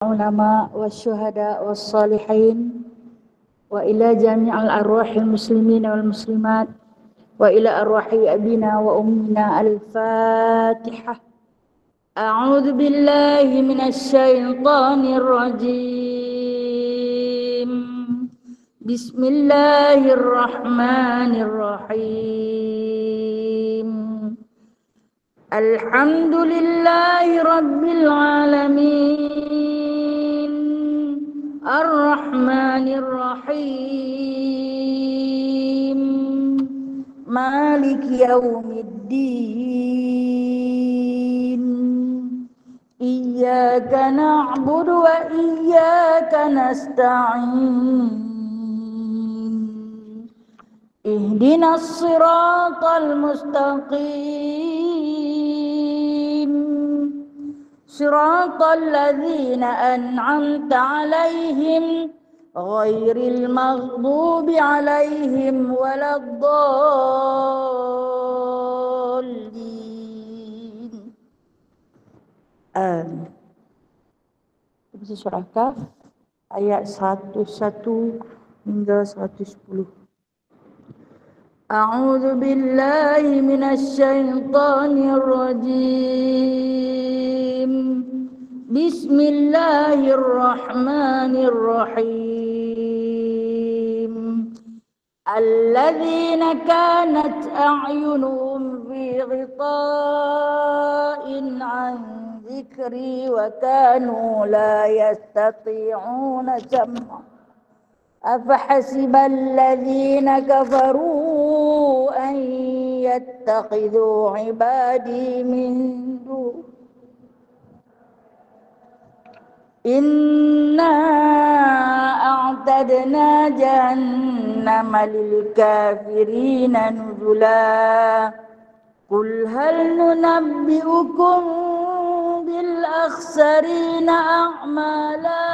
العلماء والشهداء والصالحين وإلى جميع الأرواح المسلمين والمسلمات وإلى أرواح أبينا وأمنا. الفاتحة. أعوذ بالله من الشيطان الرجيم. بسم الله الرحمن الرحيم. الحمد لله رب العالمين الرحمن الرحيم مالك يوم الدين. إياك نعبد وإياك نستعين. اهدنا الصراط المستقيم صراط الذين أنعمت عليهم غير المغضوب عليهم ولا الضالين. Amin. Bisa surah Kaf ayat 101 hingga 110. أعوذ بالله من الشيطان الرجيم. بسم الله الرحمن الرحيم. الذين كانت أعينهم في غطاء عن ذكري وكانوا لا يستطيعون سمعا أفحسب الذين كفروا أن يتخذوا عبادي من دون إنا أعتدنا جهنم للكافرين نزلا. قل هل ننبئكم بالأخسرين أعمالا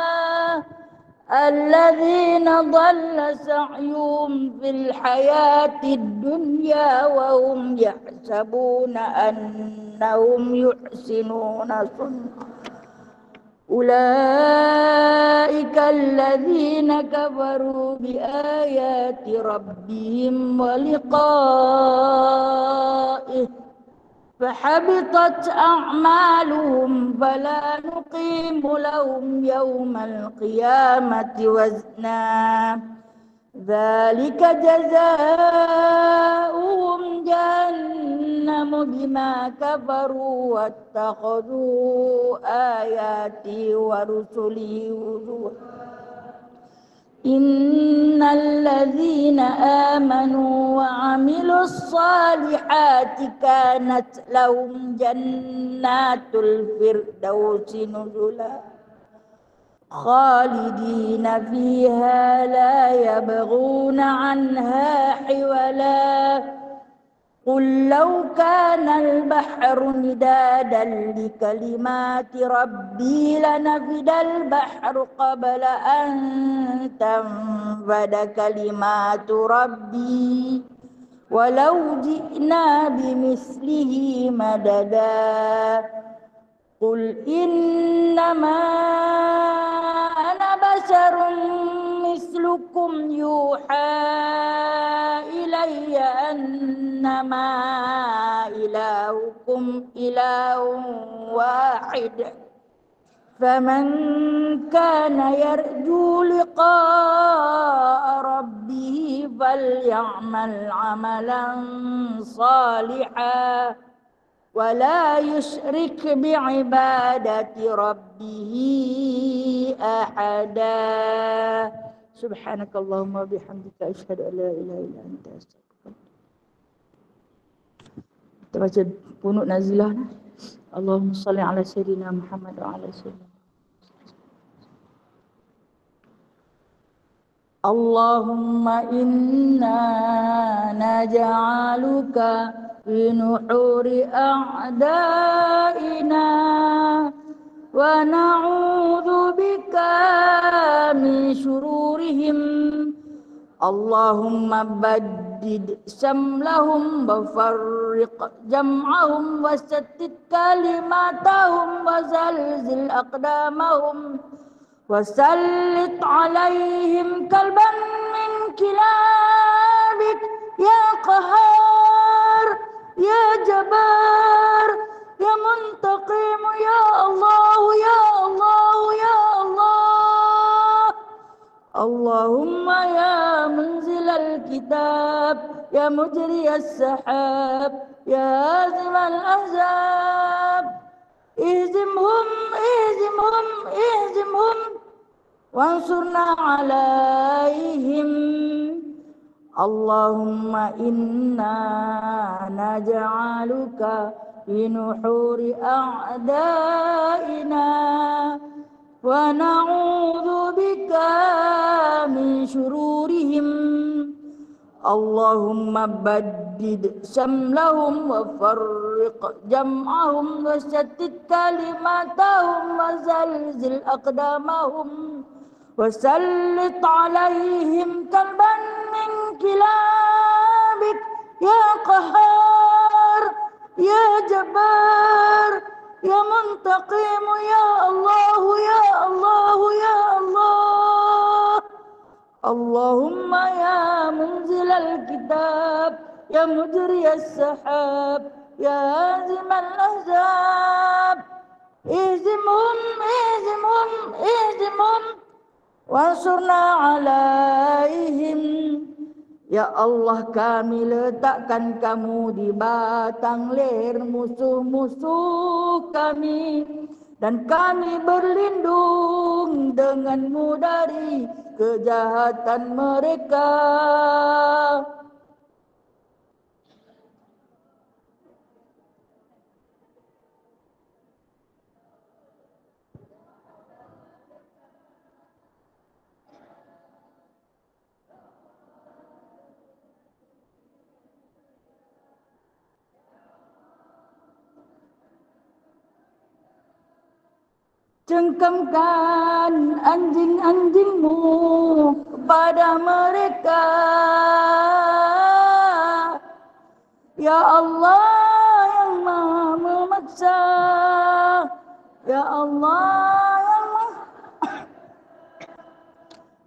الذين ضل سعيهم في الحياة الدنيا وهم يحسبون أنهم يحسنون صنعا. أولئك الذين كفروا بآيات ربهم ولقائه فحبطت أعمالهم فلا نقيم لهم يوم القيامة وزنا. ذلك جزاؤهم جهنم بما كفروا واتخذوا آياتي ورسلي هزوا. إن الذين آمنوا وعملوا الصالحات كانت لهم جنات الفردوس نزلا خالدين فيها لا يبغون عنها حولا. قل لو كان البحر مدادا لكلمات ربي لنفد البحر قبل أن تنفد كلمات ربي ولو جئنا بمثله مددا. قل إنما أنا بشر مثلكم يوحى إلي أنما إلهكم إله واحد فمن كان يرجو لقاء ربه فليعمل عملا صالحا ولا يشرك بعبادة ربه أحدا. سبحانك اللهم وبحمدك أشهد أن لا إله إلا أنت أستغفرك. Kita baca kunut nazilah. Allahumma salli ala sayyidina Muhammad wa ala sayyidina Allahumma inna naj'aluka fi nuhuri a'daina wa na'udzu bika min syururihim. Allahumma baddid samlahum wa farriq jam'ahum wa sattit kalimatahum wa zalzil aqdamahum wa sallit alaihim kalban min kilabik ya qahar ya jabar ya muntaqim ya Allah ya Allah ya Allah. Allahumma ya munzilal kitab ya mujriyas sahab ya hazimal ahzab ihzimhum ihzimhum ihzimhum wansurna alaihim. Allahumma inna naj'aluka fi nuhuri a'daina wa na'udzu bika min syururihim. Allahumma baddid samlahum wa farriq jam'ahum wa sattit kalimatahum wa zalzil aqdamahum wa sallit alaihim kalban min kilabik ya qahar ya jabar ya muntaqim ya Allah ya Allah ya Allah. Allahumma ya munzilal kitab ya mujriyas sahab ya hazimal ahzab ihzimhum ihzimhum ihzimhum wansurna alaihim. Ya Allah, kami letakkan kamu di batang leher musuh-musuh kami, dan kami berlindung denganmu dari kejahatan mereka. Cengkamkan anjing-anjingmu kepada mereka. Ya Allah yang maha memaksa, Ya Allah yang maha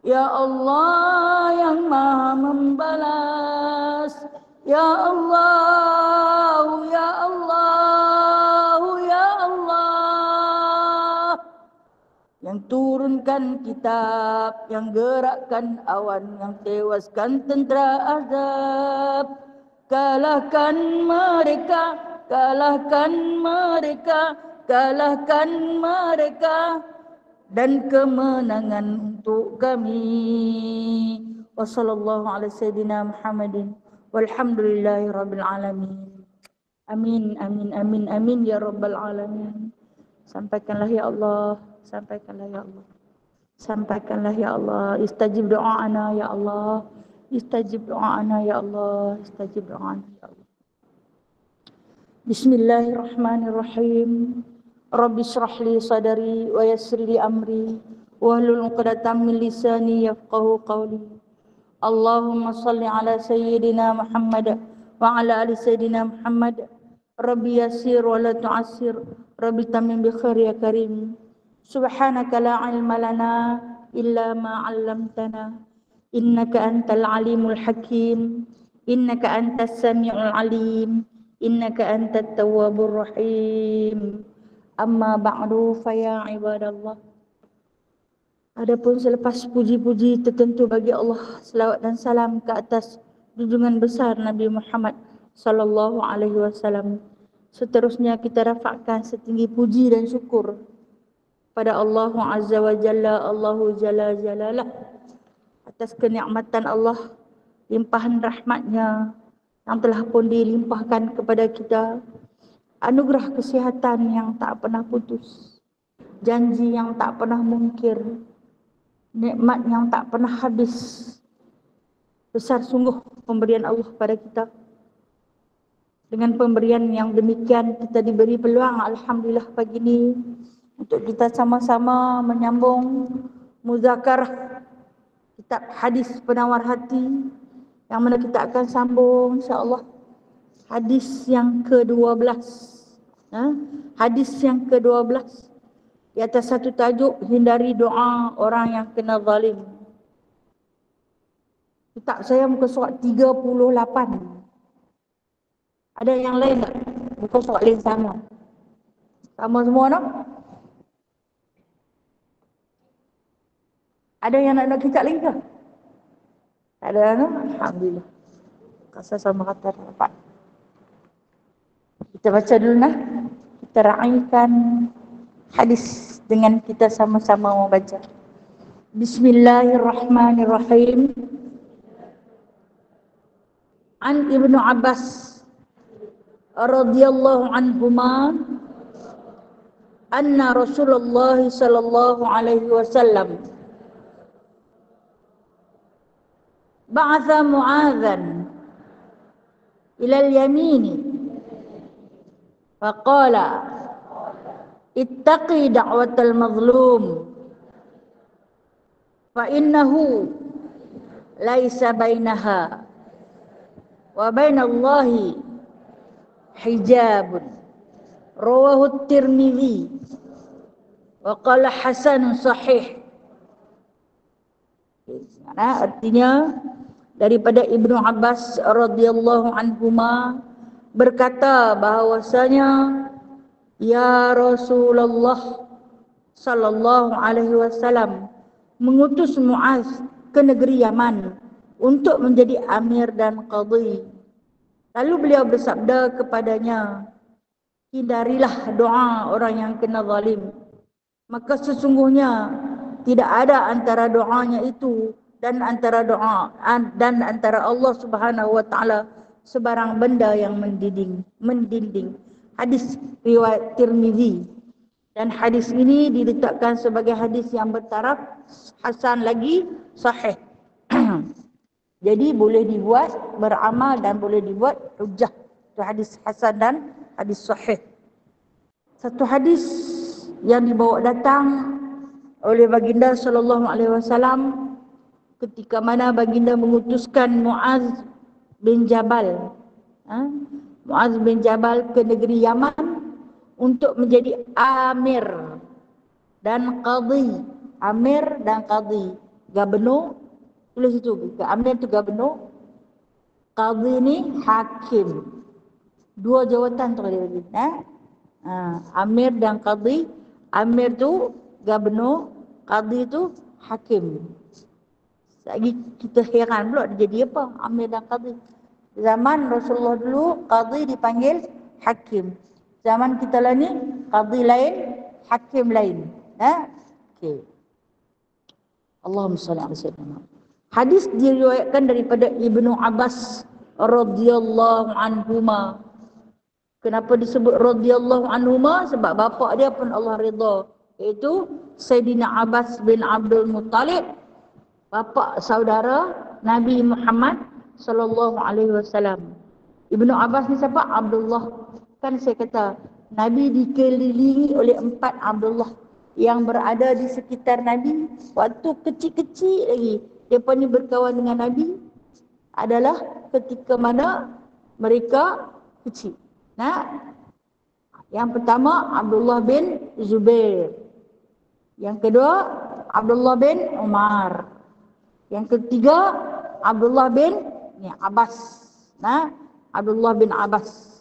Ya Allah yang maha membalas, Ya Allah, Ya Allah, Ya Allah yang turunkan kitab, yang gerakkan awan, yang tewaskan tentera azab. Kalahkan mereka, kalahkan mereka, kalahkan mereka, dan kemenangan untuk kami. Wassallallahu ala sayyidina Muhammadin walhamdulillahi rabbil alamin. Amin, amin, amin, amin ya rabbal alamin. Sampaikanlah ya Allah, sampaikanlah ya Allah, sampaikanlah ya Allah. Istajib doa'ana ya Allah, istajib doa'ana ya Allah, istajib doa'ana ya Allah. Bismillahirrahmanirrahim. Rabbi shrah li sadri wa yassir li amri wahlul 'uqdatam min lisani yafqahu qawli. Allahumma shalli ala sayyidina Muhammad wa ala ali sayyidina Muhammad. Rabbi yassir wa la tu'assir, Rabbi tamim bi khair ya karim. Subhanaka la ilma lana illa ma 'allamtana innaka antal alimul hakim, innaka antas samiul alim, innaka antat tawwabur rahim. Amma ba'du fa ya ibadallah. Adapun selepas puji-puji tertentu bagi Allah, selawat dan salam ke atas junjungan besar Nabi Muhammad sallallahu alaihi wasallam. Seterusnya kita rafakkan setinggi puji dan syukur pada Allah Azza wa Jalla, Allahu Jalla Jalalah, atas kenikmatan Allah, limpahan rahmatnya yang telah pun dilimpahkan kepada kita, anugerah kesihatan yang tak pernah putus, janji yang tak pernah mungkir, nikmat yang tak pernah habis. Besar sungguh pemberian Allah pada kita. Dengan pemberian yang demikian, kita diberi peluang alhamdulillah pagi ini untuk kita sama-sama menyambung muzakarah kitab hadis penawar hati, yang mana kita akan sambung insya-Allah hadis yang ke-12. Hadis yang ke-12 di atas satu tajuk, hindari doa orang yang kena zalim. Kitab saya muka surat 38. Ada yang lain tak? Muka surat lain sama. Sama semua tak? Ada yang nak kitab lain ke? Tak ada tak? Alhamdulillah. Rasa sama kata dapat. Kita baca dulu nah. Kita raikan hadis dengan kita sama-sama membaca. Bismillahirrahmanirrahim. An Ibnu Abbas radhiyallahu anhuma anna Rasulullah sallallahu alaihi wasallam ba'atha Mu'adzan ila al-yamini faqala ittaqi da'watal mazlum fa innahu laisa bainaha wa bainallahi hijabun. Rawahu Tirmidzi wa qala hasanun sahih. Artinya daripada Ibnu Abbas radhiyallahu anhuma berkata bahwasanya ya Rasulullah sallallahu alaihi wasallam mengutus Muaz ke negeri Yaman untuk menjadi amir dan qadhi. Lalu beliau bersabda kepadanya, hindarilah doa orang yang kena zalim. Maka sesungguhnya tidak ada antara doanya itu dan antara Allah Subhanahu wa taala sebarang benda yang mendinding. Hadis riwayat Tirmidzi. Dan hadis ini diletakkan sebagai hadis yang bertaraf hasan lagi sahih. Jadi boleh dibuat beramal dan boleh dibuat hujjah. Itu hadis hasan dan hadis sahih. Satu hadis yang dibawa datang oleh baginda sallallahu alaihi wasallam ketika mana baginda mengutuskan Muaz bin Jabal ke negeri Yaman untuk menjadi amir dan qadhi. Amir dan qadhi, gubernur. Tulis itu, amir itu gubernur, qadhi ni hakim. Dua jawatan tu ada lagi. Amir dan qadhi. Amir tu gubernur, qadhi tu hakim. Lagi kita heran pula dia jadi apa amir dan qadhi. Zaman Rasulullah dulu qadhi dipanggil hakim. Zaman kita lah ni qadhi lain, hakim lain. Okey. Allahumma salli ala sayyidina. Hadis diriwayatkan daripada Ibnu Abbas radhiyallahu anhuma. Kenapa disebut radhiyallahu anhuma? Sebab bapa dia pun Allah redha, iaitu Sayyidina Abbas bin Abdul Muttalib, bapa saudara Nabi Muhammad sallallahu alaihi wasallam. Ibnu Abbas ni siapa? Abdullah. Kan saya kata Nabi dikelilingi oleh 4 Abdullah yang berada di sekitar Nabi waktu kecil-kecil lagi. Mereka ni berkawan dengan Nabi adalah ketika mana mereka kecil. Yang pertama Abdullah bin Zubair. Yang kedua Abdullah bin Umar. Yang ketiga Abdullah bin Abbas. Abdullah bin Abbas.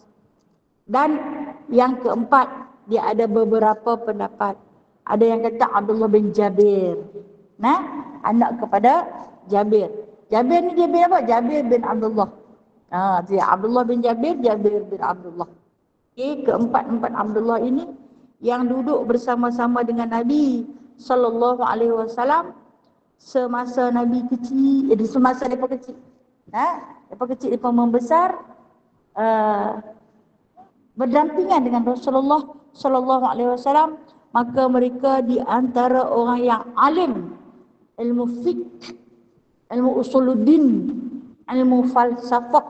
Dan yang keempat, dia ada beberapa pendapat. Ada yang kata Abdullah bin Jabir. Anak kepada Jabir. Jabir ni Jabir apa? Jabir bin Abdullah. Abdullah bin Jabir, Jabir bin Abdullah. Keempat-empat Abdullah ini yang duduk bersama-sama dengan Nabi sallallahu alaihi wasallam semasa Nabi kecil, semasa mereka kecil. Mereka kecil, mereka membesar, berdampingan dengan Rasulullah sallallahu alaihi wasallam, maka mereka di antara orang yang alim ilmu fiqh, ilmu usuluddin, ilmu falsafah.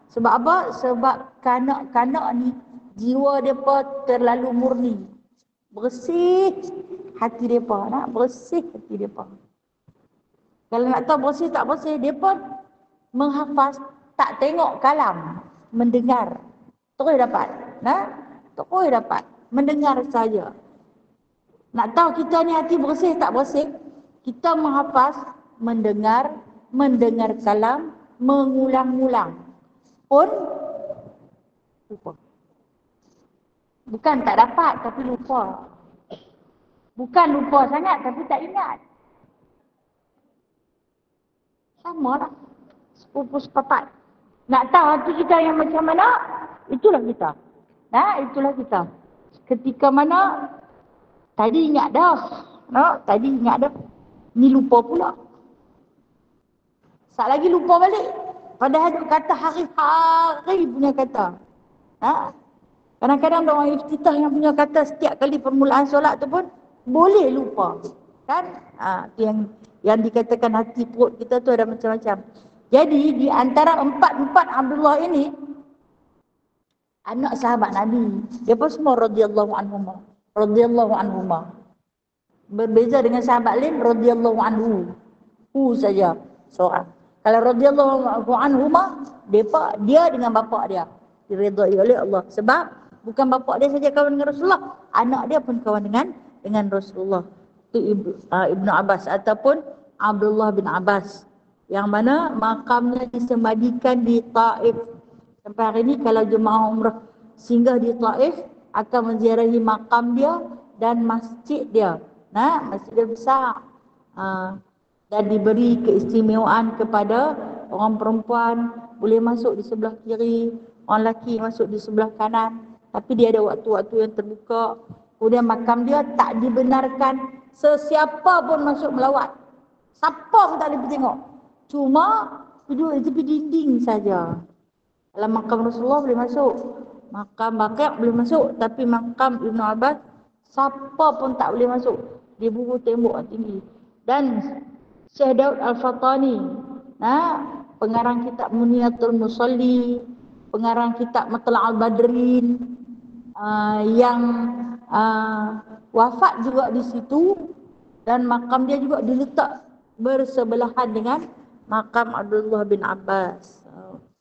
Sebab apa? Sebab kanak-kanak ni jiwa depa terlalu murni. Bersih hati depa, bersih hati depa. Kalau nak tahu bersih tak bersih, dia pun menghafaz, tak tengok kalam, mendengar. Terus dapat. Terus dapat. Mendengar saja. Nak tahu kita ni hati bersih tak bersih, kita menghafaz, mendengar kalam, mengulang-ulang. Pun lupa. Bukan tak dapat, tapi lupa. Bukan lupa sangat, tapi tak ingat. Sama lah. Sepupu sepapat. Nak tahu hati kita yang macam mana? Itulah kita. Itulah kita. Ketika mana tadi ingat dah. Tadi ingat dah. Ni lupa pula. Sat lagi lupa balik. Padahal dia kata hari-hari punya kata. Kadang-kadang orang iftitah yang punya kata setiap kali permulaan solat tu pun boleh lupa. Kan? Yang dikatakan hati perut kita tu ada macam-macam. Jadi di antara empat Abdullah ini, anak sahabat Nabi. Dia pun semua radhiyallahu anhuma. Radhiyallahu anhuma. Berbeza dengan sahabat lain, radhiyallahu anhu. Saja seorang. Kalau radhiyallahu anhuma, dia dengan bapa dia diredai oleh Allah. Sebab bukan bapa dia saja kawan dengan Rasulullah, anak dia pun kawan dengan Rasulullah. Itu Ibnu Abbas ataupun Abdullah bin Abbas, yang mana makamnya disemadikan di Taif. Sampai hari ini kalau jemaah umrah singgah di Taif, akan menziarahi makam dia dan masjid dia. Masjid dia besar. Dan diberi keistimewaan kepada orang perempuan boleh masuk di sebelah kiri, orang lelaki masuk di sebelah kanan. Tapi dia ada waktu-waktu yang terbuka. Kemudian makam dia tak dibenarkan sesiapa pun masuk melawat. Siapa pun tak boleh tengok. Cuma duduk di tepi dinding saja. Dalam makam Rasulullah boleh masuk, makam Baqi' boleh masuk, tapi makam Ibnu Abbas siapa pun tak boleh masuk. Dia buru tembok tinggi. Dan Syekh Daud Al-Fatani, pengarang kitab Muniyatul Musalli, pengarang kitab Matla' Al-Badrin, yang wafat juga di situ, dan makam dia juga diletak bersebelahan dengan makam Abdullah bin Abbas.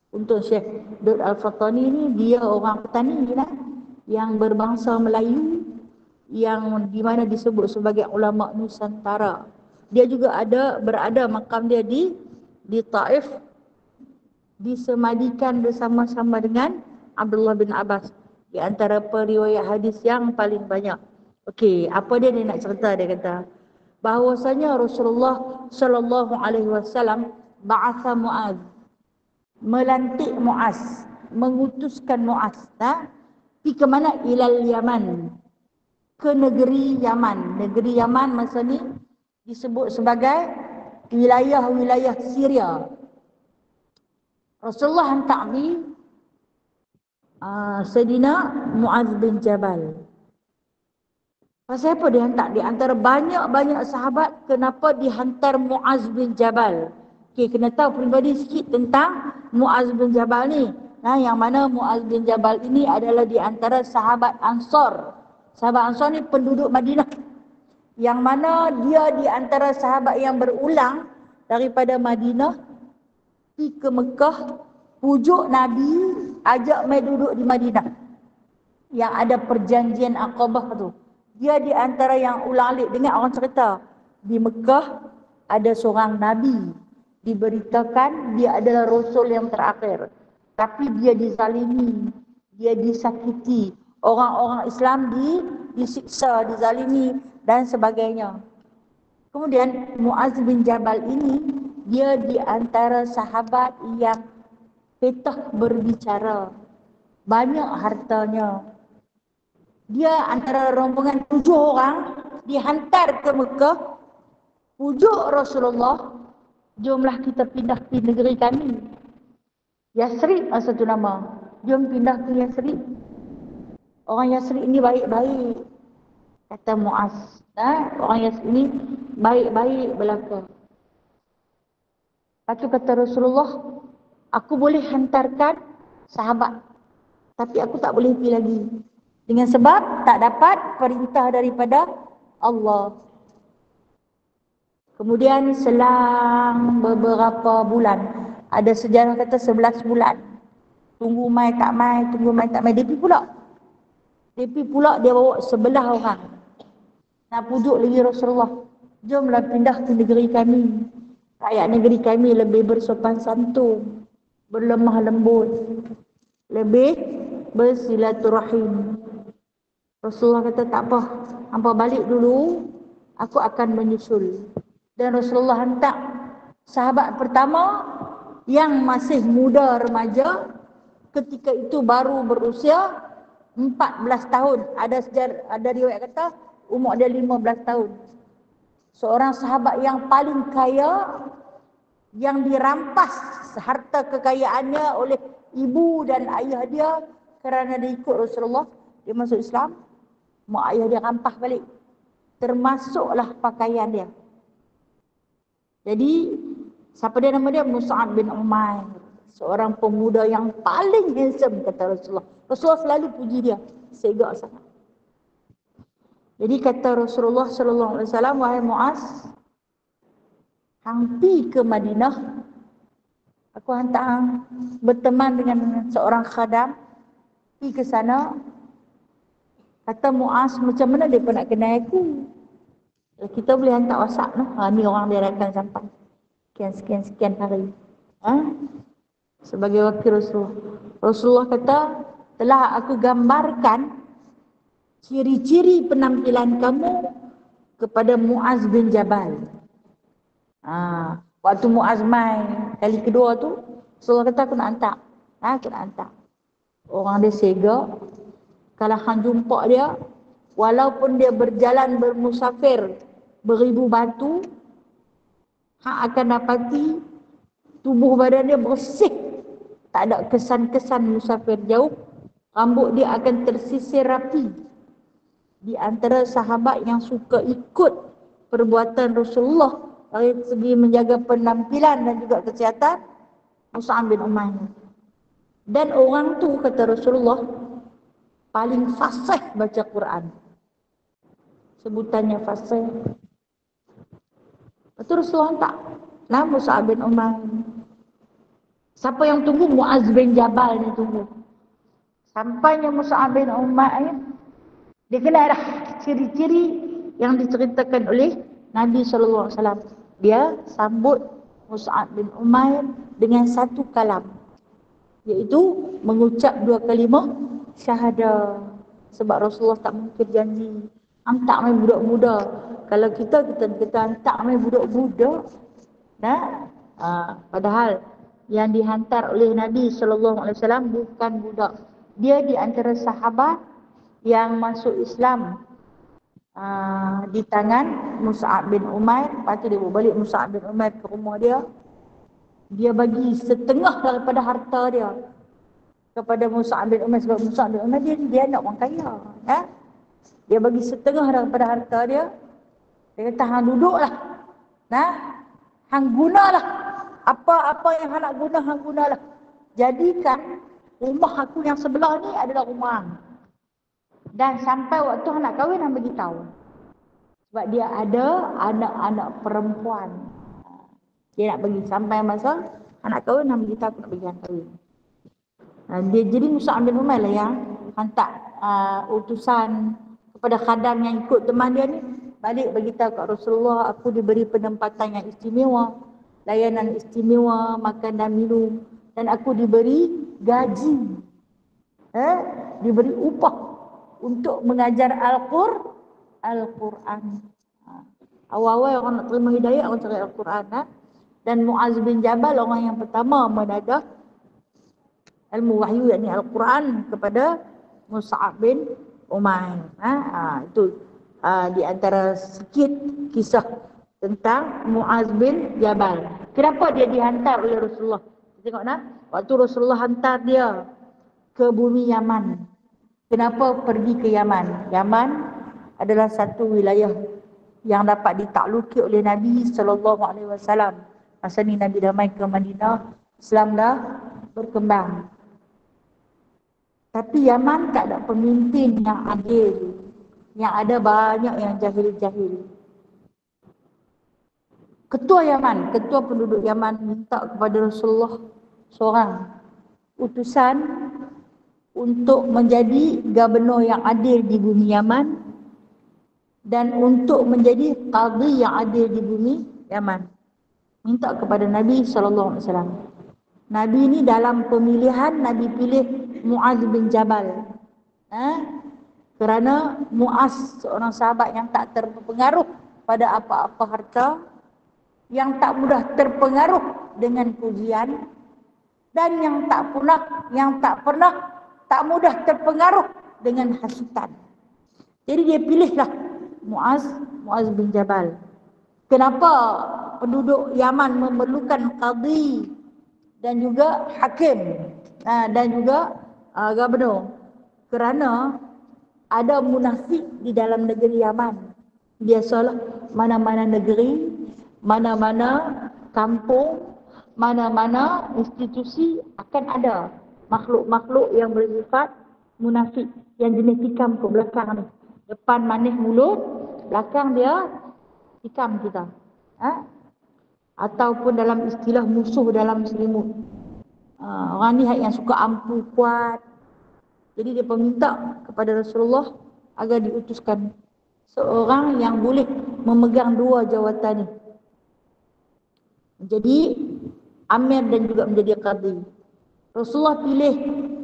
Untuk Syekh Daud Al-Fatani ni, dia orang petani yang berbangsa Melayu, yang di mana disebut sebagai ulama Nusantara. Dia juga berada makam dia di Taif, disemadikan bersama-sama dengan Abdullah bin Abbas, di antara periwayat hadis yang paling banyak. Okey, apa dia nak cerita? Dia kata bahawasanya Rasulullah sallallahu alaihi wasallam ba'atha Muaz, melantik Muaz, mengutuskan Muaz pergi ke mana? Ilal Yaman, ke negeri Yaman. Negeri Yaman masa ni disebut sebagai wilayah-wilayah Syria. Rasulullah hantar di Sayyidina Muaz bin Jabal. Pasal apa dia hantar? Di antara banyak-banyak sahabat, kenapa dihantar Muaz bin Jabal? Okey, kena tahu peribadi sikit tentang Muaz bin Jabal ni. Yang mana Muaz bin Jabal ini adalah di antara sahabat Ansar. Sahabat Ansar ni penduduk Madinah, yang mana dia di antara sahabat yang berulang daripada Madinah pergi ke Mekah, pujuk Nabi, ajak mai duduk di Madinah, yang ada perjanjian Aqabah tu. Dia di antara yang ulang alik. Dengar orang cerita, di Mekah ada seorang Nabi, diberitakan dia adalah Rasul yang terakhir, tapi dia dizalimi, dia disakiti, orang-orang Islam disiksa, dizalimi dan sebagainya. Kemudian Muaz bin Jabal ini, dia di antara sahabat yang petah berbicara, banyak hartanya. Dia antara rombongan 7 orang dihantar ke Mekah, pujuk Rasulullah, jomlah kita pindah ke negeri kami. Yasrib masa tu nama. Jom pindah ke Yasrib. Orang Yasrib ini baik-baik, kata Muaz. Orang Yasrib ini baik-baik belaka. Lepas tu kata Rasulullah, aku boleh hantarkan sahabat, tapi aku tak boleh pergi lagi, dengan sebab tak dapat perintah daripada Allah. Kemudian selang beberapa bulan, ada sejarah kata 11 bulan. Tunggu mai tak mai, tunggu mai tak mai. Dia pergi pula dia bawa 11 orang. Nak pujuk lagi Rasulullah. Jomlah pindah ke negeri kami. Rakyat negeri kami lebih bersopan santun, berlemah lembut, lebih bersilaturahim. Rasulullah kata tak apa, hampa balik dulu, aku akan menyusul. Dan Rasulullah hantar sahabat pertama yang masih muda remaja, ketika itu baru berusia 14 tahun. Ada riwayat kata umur dia 15 tahun. Seorang sahabat yang paling kaya, yang dirampas harta kekayaannya oleh ibu dan ayah dia kerana dia ikut Rasulullah, dia masuk Islam. Mak ayah dia rampas balik, termasuklah pakaian dia. Jadi siapa dia, nama dia? Mus'ab bin Umair, seorang pemuda yang paling handsome, kata Rasulullah. Rasulullah selalu puji dia, segak sangat. Jadi kata Rasulullah sallallahu alaihi wasallam, wahai Muaz, hang pi ke Madinah, aku hantar hang berteman dengan seorang khadam, pi ke sana. Kata Muaz, macam mana dia pun nak kenal aku? Kita boleh hantar WhatsApp noh. Ni orang dia akan sampai sekian hari. Sebagai wakil Rasulullah. Rasulullah kata, telah aku gambarkan ciri-ciri penampilan kamu kepada Muaz bin Jabal. Waktu Muaz mai kali kedua tu, Rasulullah kata aku nak hantar. Aku nak hantar. Orang dia segak. Kalau hang jumpa dia, walaupun dia berjalan bermusafir beribu batu, hang akan dapati tubuh badan dia bersih. Tak ada kesan-kesan musafir jauh. Rambut dia akan tersisir rapi. Di antara sahabat yang suka ikut perbuatan Rasulullah dari segi menjaga penampilan dan juga kesihatan, Mus'ab bin Umair. Dan orang tu, kata Rasulullah, paling fasih baca Quran. Sebutannya fasih. Lepas tu Rasulullah tak nama Mus'ab bin Umair. Siapa yang tunggu? Muaz bin Jabal ni tunggu. Sampainya Mus'ab bin Umair, dia kenal dah ciri-ciri yang diceritakan oleh Nabi SAW. Dia sambut Mus'ab bin Umair dengan satu kalam, iaitu mengucap 2 kalimah syahadah. Sebab Rasulullah tak mungkin janji hantar main budak-buda. Kalau kita hantar main budak-budak. Padahal yang dihantar oleh Nabi SAW bukan budak. Dia di antara sahabat yang masuk Islam di tangan Mus'ab bin Umair. Lepas tu dia bawa balik Mus'ab bin Umair ke rumah dia. Dia bagi setengah daripada harta dia kepada Mus'ab bin Umair. Sebab Mus'ab bin Umair dia anak orang kaya. Dia bagi setengah daripada harta dia. Dia kata, hang duduklah. Hang gunalah. Apa yang hang nak guna, hang gunalah. Jadikan rumah aku yang sebelah ni adalah rumah hang. Dan sampai waktu hang nak kahwin, hang beritahu. Sebab dia ada anak-anak perempuan. Dia nak bagi sampai masa hang nak kahwin, hang beritahu aku nak bagi hang kahwin. Dia jadi Mus'ab bin Umair lah yang hantar utusan kepada khadam yang ikut teman dia ni, balik beritahu kat Rasulullah, aku diberi penempatan yang istimewa, layanan istimewa, makan dan minum, dan aku diberi gaji, diberi upah untuk mengajar Al-Quran. Awal-awal orang nak terima hidayah, orang cari Al-Quran. Dan Muaz bin Jabal orang yang pertama menadah ilmu wahyu, yakni Al-Quran, kepada Mus'ab bin Umair. Itu di antara sikit kisah tentang Muaz bin Jabal. Kenapa dia dihantar oleh Rasulullah? Tengok waktu Rasulullah hantar dia ke bumi Yaman. Kenapa pergi ke Yaman? Yaman adalah satu wilayah yang dapat ditakluki oleh Nabi SAW. Masa ni Nabi dah mai ke Madinah, Islam dah berkembang. Tapi Yaman tak ada pemimpin yang adil. Yang ada banyak yang jahil-jahil. Ketua Yaman, ketua penduduk Yaman minta kepada Rasulullah seorang utusan untuk menjadi gubernur yang adil di bumi Yaman dan untuk menjadi qadhi yang adil di bumi Yaman. Minta kepada Nabi SAW. Nabi ini dalam pemilihan, Nabi pilih Muaz bin Jabal. Kerana Muaz seorang sahabat yang tak terpengaruh pada apa-apa harta, yang tak mudah terpengaruh dengan pujian, dan yang tak mudah terpengaruh dengan hasutan. Jadi dia pilihlah Muaz bin Jabal. Kenapa penduduk Yaman memerlukan qadhi dan juga hakim dan juga gubernur? Kerana ada munafik di dalam negeri Yaman. Biasalah mana-mana negeri, mana-mana kampung, mana-mana institusi akan ada makhluk-makhluk yang bersifat munafik, yang jenis tikam ke belakang ni. Depan manis mulut, belakang dia tikam kita. Ataupun dalam istilah musuh dalam selimut. Orang ni yang suka ampu kuat. Jadi dia meminta kepada Rasulullah agar diutuskan seorang yang boleh memegang dua jawatan ni. Menjadi amir dan juga menjadi qadhi. Rasulullah pilih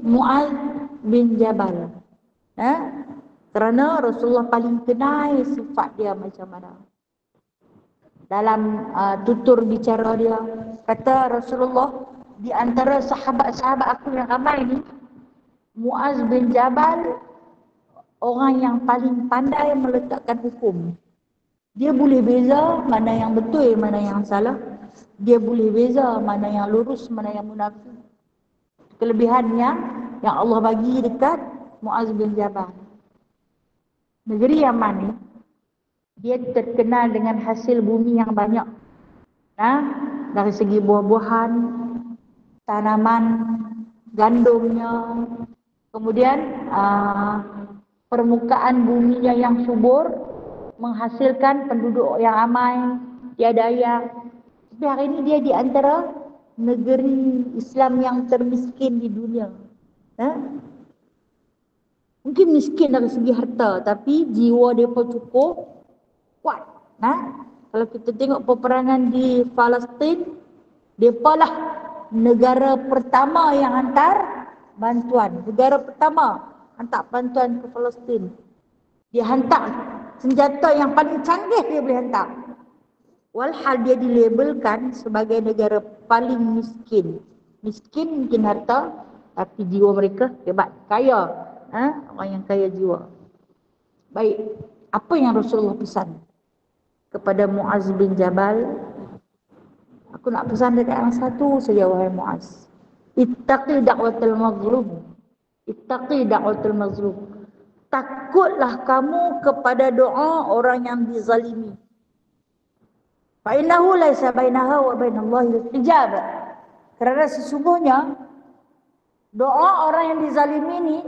Muaz bin Jabal. Kerana Rasulullah paling kenal sifat dia macam mana. Dalam tutur bicara dia, kata Rasulullah, di antara sahabat-sahabat aku yang ramai ni, Muaz bin Jabal orang yang paling pandai meletakkan hukum. Dia boleh beza mana yang betul, mana yang salah. Dia boleh beza mana yang lurus, mana yang munafik. Kelebihannya yang Allah bagi dekat Muaz bin Jabal. Negeri Yaman ni, dia terkenal dengan hasil bumi yang banyak. Dari segi buah-buahan, tanaman, gandumnya, kemudian permukaan buminya yang subur, menghasilkan penduduk yang ramai, tiada daya. Tapi hari ini dia di antara negeri Islam yang termiskin di dunia. Mungkin miskin dari segi harta, tapi jiwa mereka cukup kuat. Kalau kita tengok peperangan di Palestin, mereka lah negara pertama yang hantar bantuan. Negara pertama hantar bantuan ke Palestin. Dia hantar senjata yang paling canggih, dia boleh hantar. Walhal dia dilabelkan sebagai negara paling miskin. Miskin mungkin harta, tapi jiwa mereka hebat, kaya. Orang yang kaya jiwa. Baik, apa yang Rasulullah pesan kepada Muaz bin Jabal? Aku nak pesan dekat yang satu saja, wahai Muaz. Ittaqi da'watul mazlum. Ittaqi da'watul mazlum. Takutlah kamu kepada doa orang yang dizalimi. Fa innahu laisa bainaha wa bainallahi hijab. Kerana sesungguhnya doa orang yang dizalimi ni,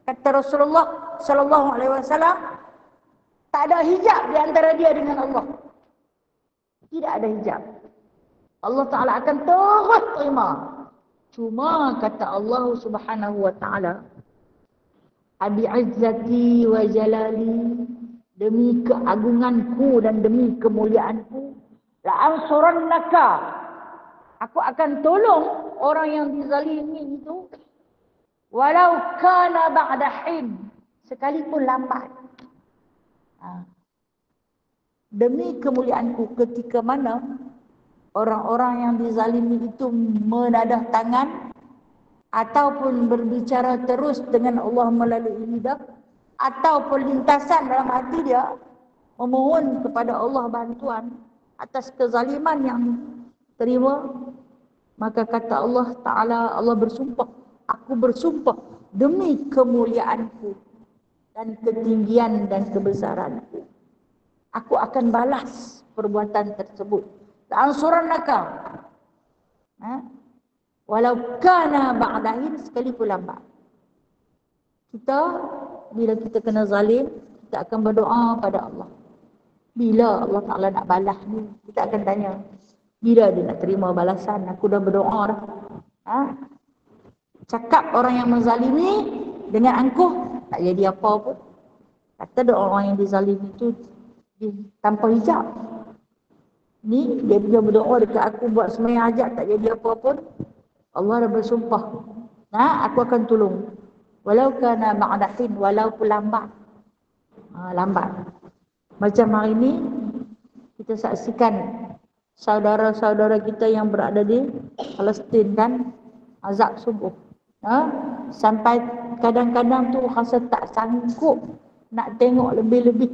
kata Rasulullah sallallahu alaihi wasallam, tak ada hijab di antara dia dengan Allah. Tidak ada hijab. Allah Ta'ala akan terus terima. Cuma kata Allah Subhanahu wa Ta'ala, Abi izzati wa jalali, demi keagunganku dan demi kemuliaanku, la ansurannaka, aku akan tolong orang yang dizalimi itu, walau kana ba'da hin, sekalipun lambat. Demi kemuliaanku, ketika mana orang-orang yang dizalimi itu menadah tangan ataupun berbicara terus dengan Allah melalui lidah, ataupun lintasan dalam hati dia memohon kepada Allah bantuan atas kezaliman yang terima, maka kata Allah Ta'ala, Allah bersumpah, aku bersumpah demi kemuliaanku dan ketinggian dan kebesaranku, aku akan balas perbuatan tersebut. La'ansurannaka, walau kana ba'dahin, sekalipun lambat. Kita bila kita kena zalim, kita akan berdoa pada Allah. Bila Allah Ta'ala nak balas ni? Kita akan tanya, bila dia nak terima balasan? Aku dah berdoa dah. Ha? Cakap orang yang menzalimi dengan angkuh, tak jadi apa pun. Kata ada orang yang dizalimi tu tanpa hijab. Ni dia juga berdoa dekat aku buat sembahyang hajat, tak jadi apa pun. Allah dah bersumpah, aku akan tolong. Walau kana ba'dahin, walaupun lambat. Lambat. Macam hari ni kita saksikan saudara-saudara kita yang berada di Palestin kan, azab subuh. Sampai kadang-kadang tu rasa tak sanggup nak tengok lebih-lebih.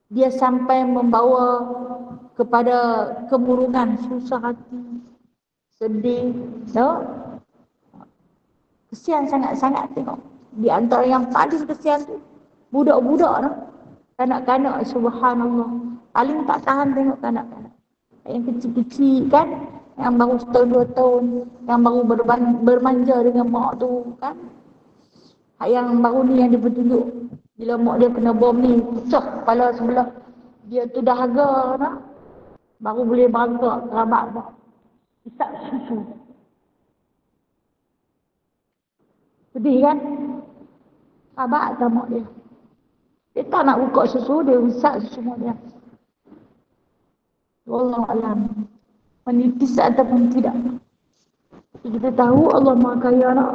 Dia sampai membawa kepada kemurungan, susah hati, sedih. Kesian sangat-sangat tengok. Di antara yang paling kesian tu budak-budak tu, kanak-kanak, subhanallah. Paling tak tahan tengok kanak-kanak yang kecil-kecil kan, yang baru setahun 2 tahun, yang baru bermanja dengan mak tu kan. Yang baru ni yang dia bertunjuk, bila mak dia kena bom ni, pecah kepala sebelah. Dia tu dahaga nak, baru boleh bangkak kerabat mak. Isap susu. Sedih kan? Kerabat tak mak dia. Dia tak nak buka susu, dia isap susu mak dia. Wallahualam, menipis ataupun tidak. Kita tahu Allah Maha Kaya nak.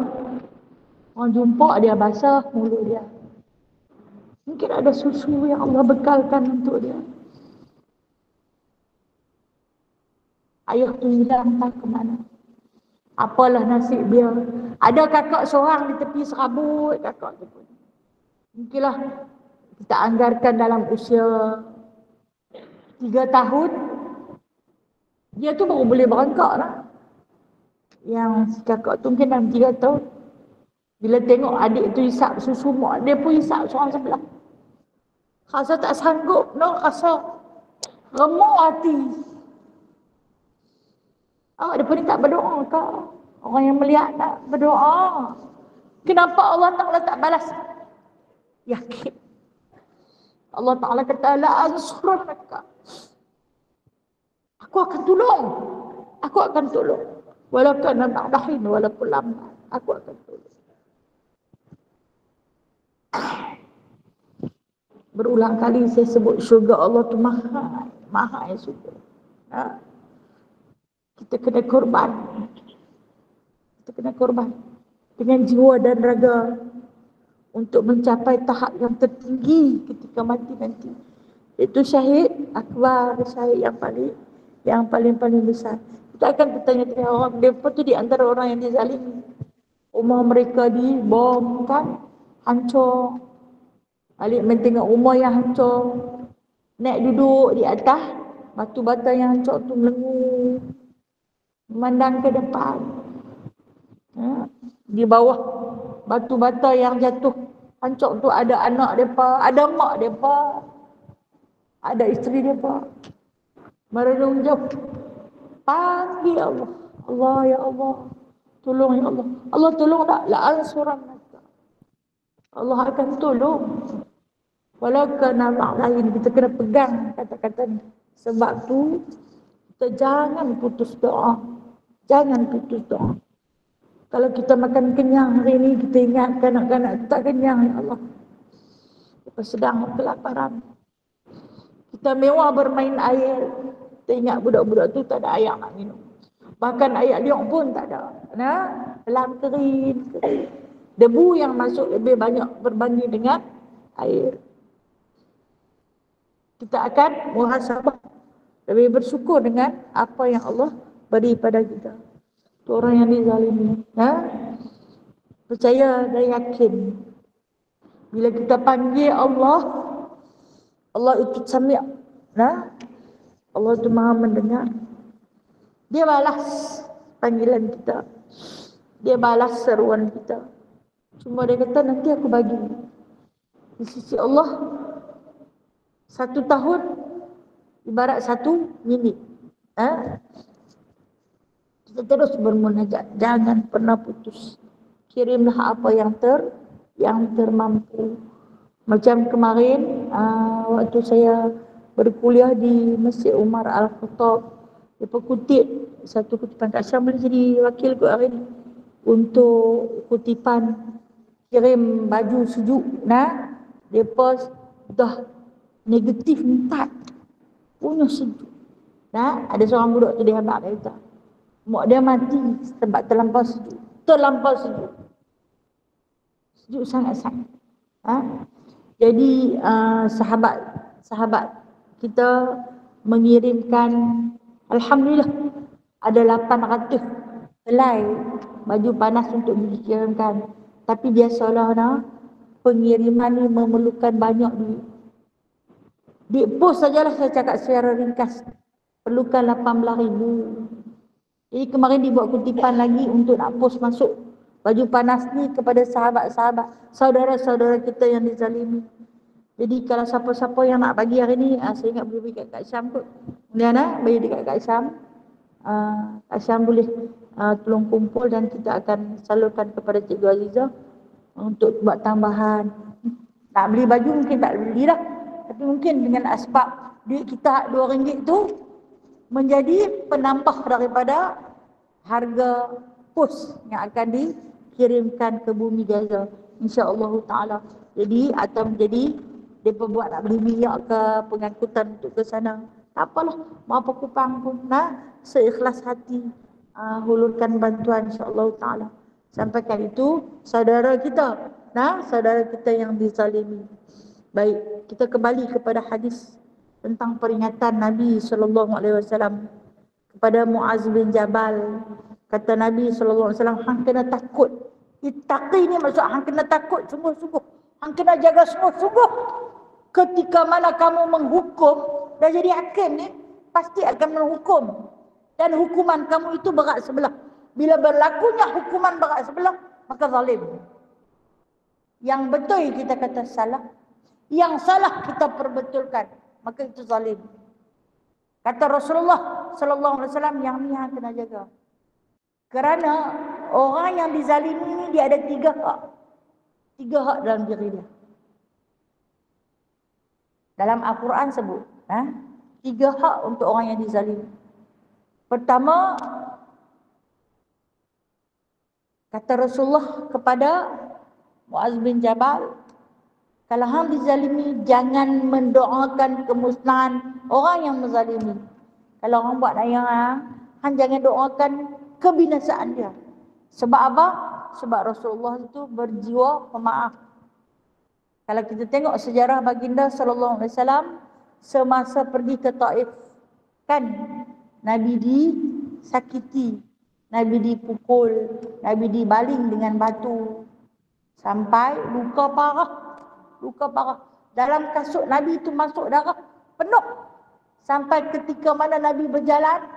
Orang jumpa dia basah mulut dia. Mungkin ada susu yang Allah bekalkan untuk dia. Ayah tu hilang tak ke mana. Apalah nasib dia. Ada kakak seorang di tepi serabut kakak tu pun. Mungkinlah kita anggarkan dalam usia 3 tahun. Dia tu baru boleh berangkat lah. Yang si kakak tu mungkin dalam 3 tahun. Bila tengok adik tu isap susu mak, dia pun isap seorang sebelah. Rasa tak sanggup, rasa remuk hati. Dia pun tak berdoa ke? Orang yang melihat tak berdoa. Kenapa Allah Ta'ala tak balas? Yakin. Allah Ta'ala kata, la ansurannaka. Aku akan tolong. Aku akan tolong. Walaupun nak dahin, walaupun lambat. Aku akan tolong. Berulang kali saya sebut syurga Allah tu mahal syurga. Kita kena korban. Kita kena korban dengan jiwa dan raga untuk mencapai tahap yang tertinggi ketika mati nanti. Itu syahid akbar, syahid yang paling besar. Kita akan bertanya-tanya orang, mereka tu di antara orang yang dizalimi. Rumah mereka dibom kan, hancur. Alik tengok rumah yang hancur, naik duduk di atas batu bata yang hancur tu, melengu, memandang ke depan. Di bawah batu bata yang jatuh hancur tu ada anak mereka, ada mak mereka, ada isteri mereka. Merenung jauh, panggil Allah, Allah ya Allah, tolong ya Allah. Allah tolong tak? La ansurannaka. Allah akan tolong. Walau kena lain, kita kena pegang kata-kata ni. Sebab tu kita jangan putus doa. Jangan putus doa. Kalau kita makan kenyang hari ni, kita ingat kanak-kanak tak kenyang, ya Allah. Kita sedang kelaparan. Kita mewah bermain air, kita ingat budak-budak tu tak ada air nak minum. Bahkan air liok pun tak ada. Pelan kering. Debu yang masuk lebih banyak berbanding dengan air. Kita akan muhasabah, lebih bersyukur dengan apa yang Allah beri pada kita. Itu orang yang dizalimi. Percaya dan yakin. Bila kita panggil Allah, Allah itu sami'. Allah itu maha mendengar. Dia balas panggilan kita. Dia balas seruan kita. Cuma dia kata, nanti aku bagi. Di sisi Allah, 1 tahun ibarat 1 minit. Kita terus bermunajat, jangan pernah putus. Kirimlah apa yang termampu. Macam kemarin waktu saya berkuliah di Masjid Umar Al-Khattab, dia kutip satu kutipan. Kak Syam boleh jadi wakil kot hari ni untuk kutipan kirim baju sejuk. Nah, dia post dah negatif 4 punya sejuk. Nah, ada seorang budak tu dia habaq kata mak dia mati sebab terlampau sejuk. Terlampau sejuk. Sejuk sangat-sangat. Jadi sahabat kita mengirimkan, alhamdulillah ada 800 helai baju panas untuk dikirimkan. Tapi biasalah pengiriman ni memerlukan banyak duit. Di post sajalah saya cakap secara ringkas perlukan 18,000. Jadi kemarin dibuat kutipan lagi untuk nak post masuk baju panas ni kepada sahabat-sahabat, saudara-saudara kita yang dizalimi. Jadi kalau siapa-siapa yang nak bagi hari ni, saya ingat boleh bagi kat Kak Syam kot. Kemudian bagi dekat Kak Syam. Kak Syam boleh tolong kumpul dan kita akan salurkan kepada Cikgu Azizah untuk buat tambahan. Nak beli baju mungkin tak beli dah. Tapi mungkin dengan asbab duit kita RM2 tu menjadi penambah daripada harga pos yang akan dikirimkan ke bumi Gaza, insya-Allah taala. Jadi atau menjadi depa buat nak beli minyak ke pengangkutan untuk ke sana. Tak apalah, mau apa kupang pun seikhlas hati hulurkan bantuan insya-Allah taala. Sampaikan itu saudara kita, saudara kita yang dizalimi. Baik, kita kembali kepada hadis tentang peringatan Nabi sallallahu alaihi wasallam kepada Muaz bin Jabal. Kata Nabi sallallahu alaihi wasallam, hang kena takut. Ittaqi ni maksud hang kena takut sungguh-sungguh. Hang kena jaga sungguh-sungguh. Ketika mana kamu menghukum, dah jadi hakim ni, pasti akan menghukum. Dan hukuman kamu itu berat sebelah. Bila berlakunya hukuman berat sebelah, maka zalim. Yang betul kita kata salah, yang salah kita perbetulkan, maka itu zalim. Kata Rasulullah sallallahu alaihi wasallam, yang ni yang kena jaga. Kerana orang yang dizalimi ni dia ada 3 hak. 3 hak dalam diri dia. Dalam Al-Quran sebut 3 hak untuk orang yang dizalimi. Pertama, kata Rasulullah kepada Muaz bin Jabal, kalau hang dizalimi, jangan mendoakan kemusnahan orang yang menzalimi. Kalau orang buat yang hang jangan doakan kebinasaan dia. Sebab apa? Sebab Rasulullah itu berjiwa pemaaf. Kalau kita tengok sejarah baginda sallallahu alaihi wasallam semasa pergi ke Taif, kan Nabi disakiti, Nabi dipukul, Nabi dibaling dengan batu sampai luka parah. Luka parah. Dalam kasut Nabi itu masuk darah penuh. Sampai ketika mana Nabi berjalan,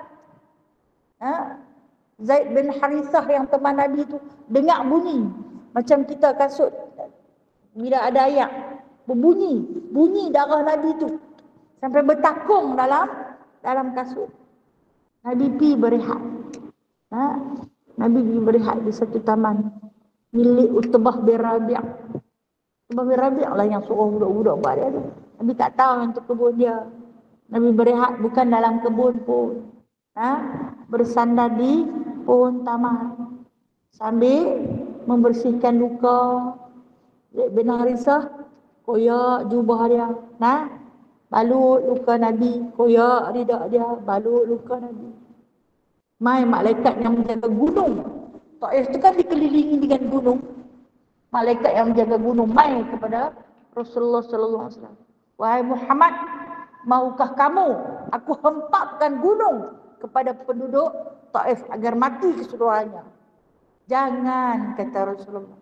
Zaid bin Harithah yang teman Nabi itu dengar bunyi. Macam kita kasut bila ada ayat berbunyi, bunyi darah Nabi itu sampai bertakung dalam kasut. Nabi pergi berehat. Nabi pergi berehat di satu taman milik Utbah bin Rabi'. Utbah bin Rabi' lah yang suruh budak-budak buat dia tu. Nabi tak tahu yang tu kebun dia. Nabi berehat bukan dalam kebun pun. Bersandar di pohon taman sambil membersihkan luka. Zaid bin Harithah koyak jubah dia, balut luka Nabi, koyak ridak dia, balut luka Nabi. Mai malaikat yang menjaga gunung. Taif tu kan dikelilingi dengan gunung. Malaikat yang menjaga gunung mai kepada Rasulullah sallallahu alaihi wasallam. Wahai Muhammad, maukah kamu aku hempapkan gunung kepada penduduk Taif agar mati keseluruhannya? Jangan, kata Rasulullah.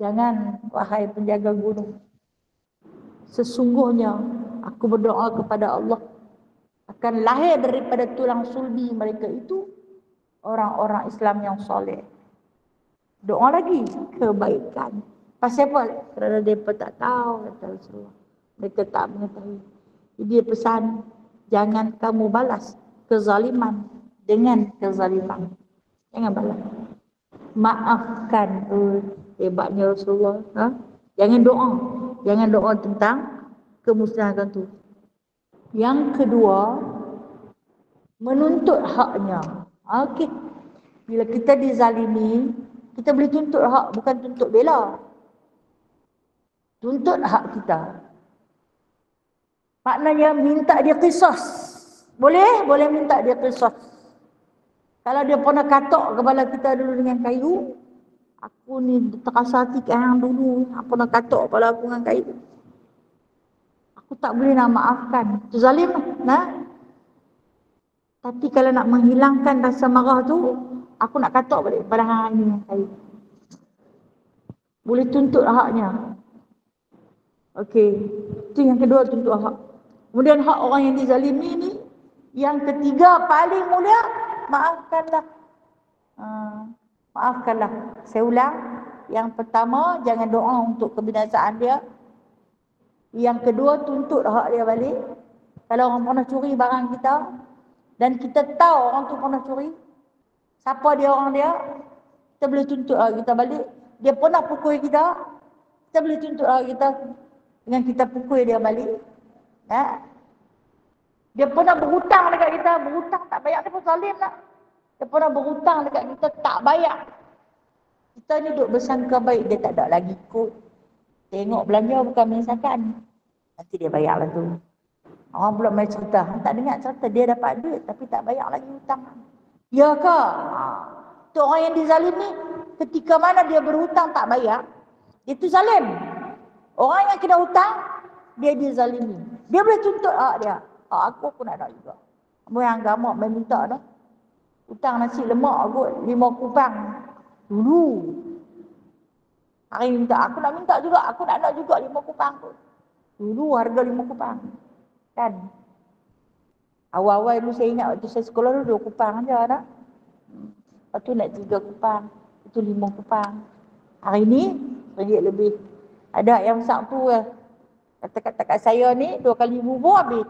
Jangan, wahai penjaga gunung. Sesungguhnya aku berdoa kepada Allah akan lahir daripada tulang sulbi mereka itu orang-orang Islam yang soleh. Doa lagi kebaikan. Pasal apa? Kerana mereka tak tahu, kata Rasulullah. Mereka tak mengetahui. Jadi dia pesan, jangan kamu balas kezaliman dengan kezaliman. Jangan balas. Maafkan. Hebatnya Rasulullah. Jangan doa. jangan doa tentang kemusnahan tu. Yang kedua, menuntut haknya. Okey. Bila kita dizalimi, kita boleh tuntut hak, bukan tuntut bela. Tuntut hak kita. Maknanya minta dia qisas. Boleh? Boleh minta dia qisas. Kalau dia pernah katok kepala kita dulu dengan kayu, aku ni terasa hati yang dulu pernah katok kepala aku dengan kayu, aku tak boleh nak maafkan. Itu zalim lah. Nah? Tapi kalau nak menghilangkan rasa marah tu, aku nak katok balik pada hang ini dengan kayu. Boleh tuntut haknya. Okey. Itu yang kedua, tuntut hak. Kemudian hak orang yang dizalimi ni, yang ketiga paling mulia, maafkanlah. Maafkanlah. Saya ulang. Yang pertama, jangan doa untuk kebinasaan dia. Yang kedua, tuntut hak dia balik. Kalau orang pernah curi barang kita, dan kita tahu orang tu pernah curi, siapa dia orang dia, kita boleh tuntut hak kita balik. Dia pernah pukul kita, kita boleh tuntut hak kita dengan kita pukul dia balik. Ya? Dia pernah berhutang dekat kita, berhutang tak bayar, dia pun zalim lah. Dia pernah berhutang dekat kita, tak bayar. Kita ni duk bersangka baik, dia tak ada lagi kot. Tengok belanja bukan menyesakan, nanti dia bayar lah tu. Orang pula main cerita, tak dengar cerita, dia dapat duit tapi tak bayar lagi hutang. Ya ke? Tu orang yang dizalim ni, ketika mana dia berhutang tak bayar, itu zalim. Orang yang kena hutang, dia dizalimi. Dia boleh tuntut hak dia. Hak aku nak ada juga. Kamu yang agama main minta dah. Hutang nasi lemak kot, 5 kupang. Dulu. Hari minta, aku nak minta juga, aku nak juga 5 kupang kot. Dulu harga 5 kupang. Kan? Awal-awal dulu saya ingat waktu saya sekolah dulu 2 kupang je tak? Lepas tu nak 3 kupang. Itu 5 kupang. Hari ni, RM1 lebih. Ada yang besar tu kata-kata kat saya ni, 2 kali bubur habis.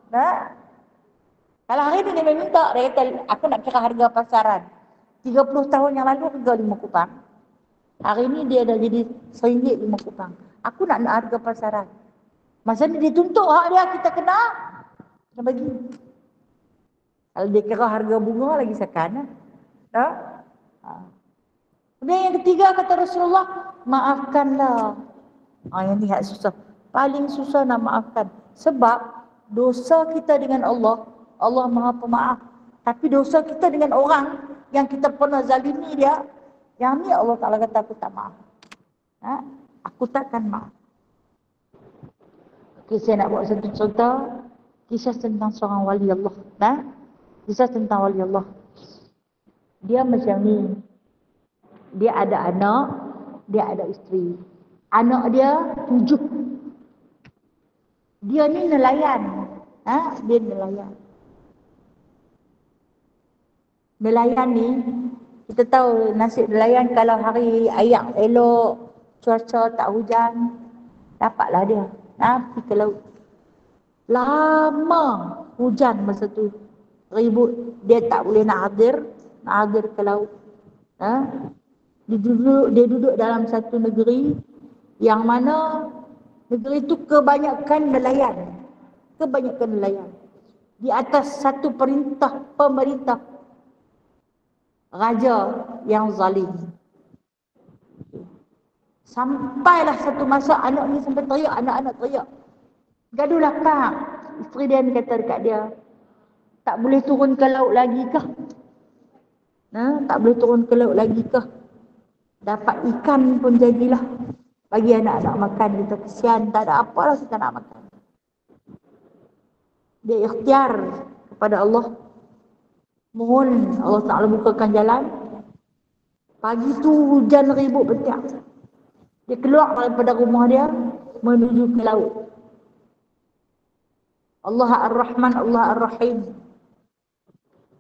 Tak? Kalau hari ni dia minta, dia kata, aku nak kira harga pasaran. 30 tahun yang lalu harga 5 kupang. Hari ni dia dah jadi RM1 5 kupang. Aku nak harga pasaran. Masa ni dia tuntut hak dia, kita kena bagi. Kalau dia kira harga bunga lagi sekan. Tak? Kemudian yang ketiga kata Rasulullah, maafkanlah. Yang ni hak susah. Paling susah nak maafkan. Sebab dosa kita dengan Allah, Allah Maha Pemaaf. Tapi dosa kita dengan orang yang kita pernah zalimi dia, yang ni Allah Ta'ala kata aku tak maaf. Aku takkan maaf. Okay, saya nak buat satu cerita. Kisah tentang seorang wali Allah. Kisah tentang wali Allah. Dia macam ni. Dia ada anak, dia ada isteri. Anak dia 7. Dia ni nelayan. Dia nelayan. Nelayan ni, kita tahu nasib nelayan kalau hari ayak elok, cuaca tak hujan, dapatlah dia. Pergi ke laut. Lama hujan masa tu. Ribut. Dia tak boleh nak hadir ke laut. Dia duduk dalam satu negeri yang mana negeri itu kebanyakan nelayan. Kebanyakan nelayan. Di atas satu pemerintah raja yang zalim. Sampailah satu masa anak ni sampai teriak, anak-anak teriak. Gaduhlah kak. Isteri dia ni kata dekat dia, tak boleh turun ke laut lagi kah? Tak boleh turun ke laut lagi kah? Dapat ikan pun jadilah. Bagi anak-anak makan. Kita kesian, tak ada apalah kita nak makan. Dia ikhtiar kepada Allah. Mohon Allah Ta'ala bukakan jalan. Pagi tu hujan ribut petiak. Dia keluar daripada rumah dia menuju ke laut. Allah Ar-Rahman, Allah Ar-Rahim.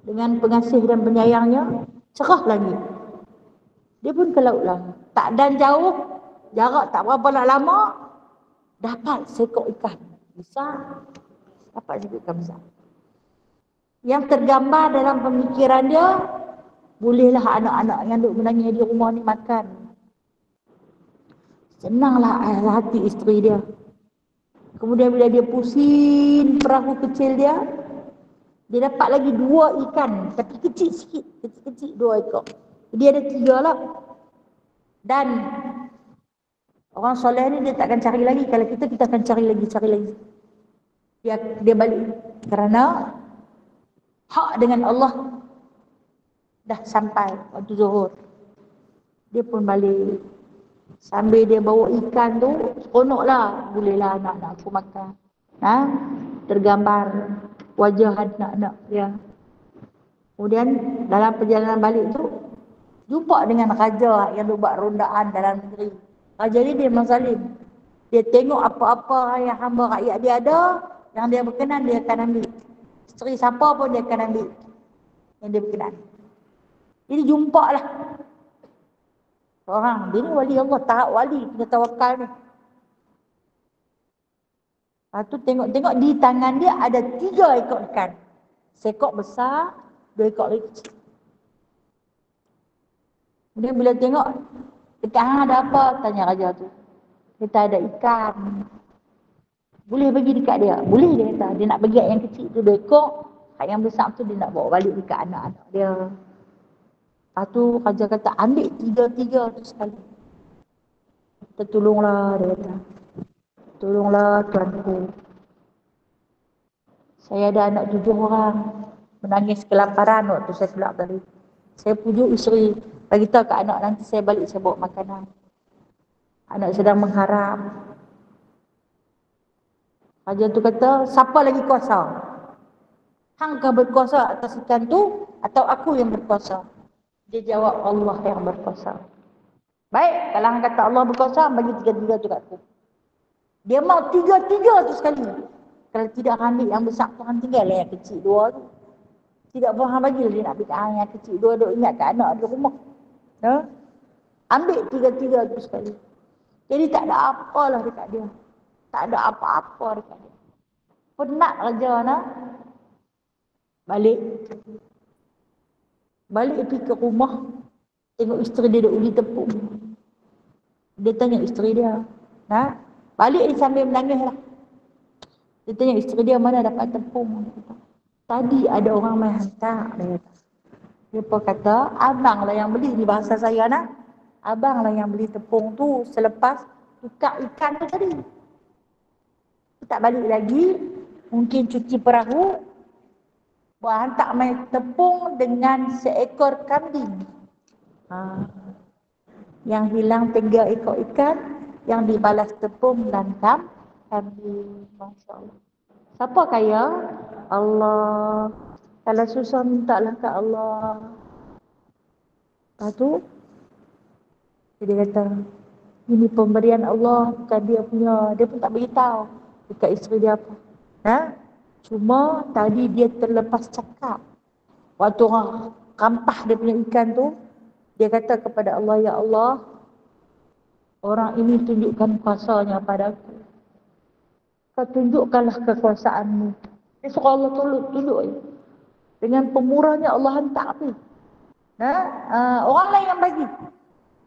Dengan pengasih dan penyayangnya, cerah lagi. Dia pun ke laut lagi. Tak dan jauh, jarak tak berapa nak lama, dapat seekor ikan besar. Dapat seekor ikan besar. Yang tergambar dalam pemikiran dia, bolehlah anak-anak yang duduk menangis di rumah ni makan. Senanglah hati isteri dia. Kemudian bila dia pusing perahu kecil dia dapat lagi 2 ikan, tapi kecil sikit, kecil-kecil 2 ekor. Dia ada 3 lah. Dan orang soleh ni dia takkan cari lagi. Kalau kita akan cari lagi. Dia balik. Kerana hak dengan Allah dah sampai waktu zuhur. Dia pun balik. Sambil dia bawa ikan tu, seronoklah. Bolehlah anak-anak aku makan. Tergambar wajah anak-anak dia. Kemudian dalam perjalanan balik tu, jumpa dengan raja yang buat rondaan dalam negeri. Raja ni dia Zalim. Dia tengok apa-apa yang hamba rakyat dia ada, yang dia berkenan dia akan ambil. Isteri siapa pun dia akan ambil yang dia berkenan. Jadi jumpa lah orang, dia ni wali Allah, tahap wali, punya tawakal ni. Lepas tu tengok-tengok di tangan dia ada 3 ekor ikan. Seekor besar, 2 ekor lagi kecil. Kemudian bila tengok, dekat hang ada apa? Tanya raja tu. Kita ada ikan. Boleh bagi dekat dia? Boleh, dia kata. Dia nak bagi yang kecil tu 2 ekor. Yang besar tu dia nak bawa balik dekat anak-anak dia. Lepas tu raja kata, ambil 3-3 tu sekali. Kita tolonglah, dia kata. Tolonglah tuanku. Saya ada anak 7 orang. Menangis kelaparan waktu saya pulang tadi. Saya pujuk isteri. Bagi tahu ke anak, nanti saya balik saya bawa makanan. Anak sedang mengharap. Raja tu kata, siapa lagi kuasa? Hang kah berkuasa atas ikan tu atau aku yang berkuasa? Dia jawab, Allah yang berkuasa. Baik, kalau hang kata Allah berkuasa, bagi 3-3 tu kat aku. Dia mau 3-3 tu sekali. Kalau tidak ambil yang besar tu, hang tinggal lah yang kecil 2 tu. Tidak pun hang bagi dia nak ambil hang yang kecil 2, duk ingat kat anak di rumah. Ambil 3-3 tu sekali. Jadi tak ada apalah dekat dia. Tak ada apa-apa dekat dia. Penat raja nak balik pergi ke rumah. Tengok isteri dia duk uji tepung. Dia tanya isteri dia, balik dia sambil menangis lah. Dia tanya isteri dia, mana dapat tepung? Dia kata, tadi ada orang main hantar. Dia pun kata, abang lah yang beli. Ni bahasa saya nak. Abang lah yang beli tepung tu selepas tukar ikan tu tadi. Tak balik lagi, mungkin cuci perahu, hantar main tepung dengan seekor kambing. Yang hilang 3 ekor ikan, yang dibalas tepung dan kambing. Masya Allah. Siapa kaya? Allah. Kalau susah mintalah ke Allah. Lepas tu dia kata, ini pemberian Allah, bukan dia punya. Dia pun tak beritahu dekat isteri dia apa. Cuma tadi dia terlepas cakap. Waktu orang kampah dia punya ikan tu, dia kata kepada Allah, ya Allah, orang ini tunjukkan kuasanya padaku. Kau tunjukkanlah kekuasaanmu. Dia suruh Allah tunjuk. Dengan pemurahnya Allah hantar tu. Orang lain yang bagi.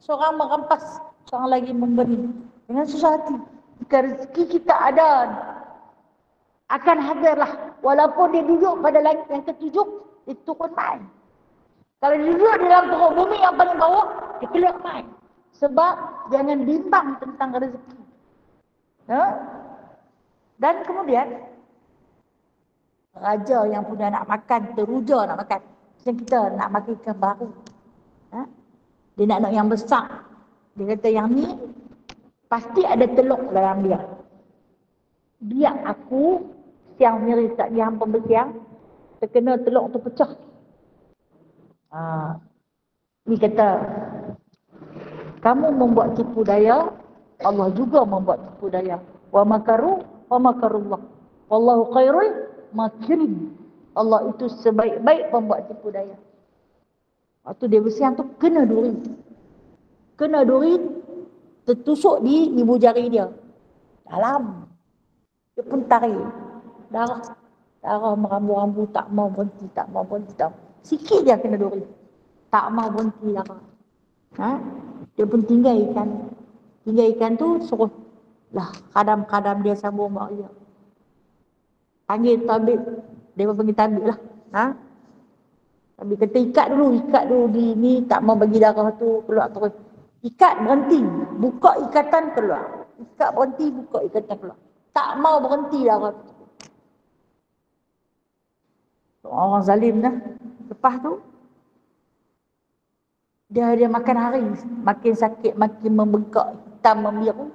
Seorang merampas, seorang lagi memberi. Dengan susah hati. Jika rezeki kita ada, akan hadirlah. Walaupun dia duduk pada langit yang ke-7, dia turun main. Kalau dia duduk di dalam perut bumi yang paling bawah, dia keluar main. Sebab jangan bimbang tentang rezeki. Dan kemudian, raja yang punya nak makan, teruja nak makan. Macam kita nak makan ikan baru. Dia nak yang besar. Dia kata yang ni pasti ada telur dalam dia. Biar aku siang miri tak yang pembesiang, terkena telur tu pecah. Ni kata, kamu membuat tipu daya, Allah juga membuat tipu daya. Wa makaru wa makarullah. Wallahu khairul makirin. Allah itu sebaik-baik pembuat tipu daya. Waktu dia bersiang tu kena duri. Tertusuk di ibu jari dia. Dalam. Dia pun tarik. Darah merambu-rambu, tak mau berhenti. Sikit dia kena duri. Tak mau berhenti darah. Dia pun tinggal ikan. Hingga ikan tu suruh lah kadam-kadam dia sambung mak dia. Panggil tabib. Dia panggil tabib lah. Ha? Tabib kata ikat dulu di ni tak mau bagi darah tu keluar terus. Ikat berhenti, buka ikatan keluar. Ikat berhenti, buka ikatan keluar. Tak mau berhenti darah tu. Orang zalim dah. Lepas tu dia makan hari, makin sakit, makin membengkak, hitam membiru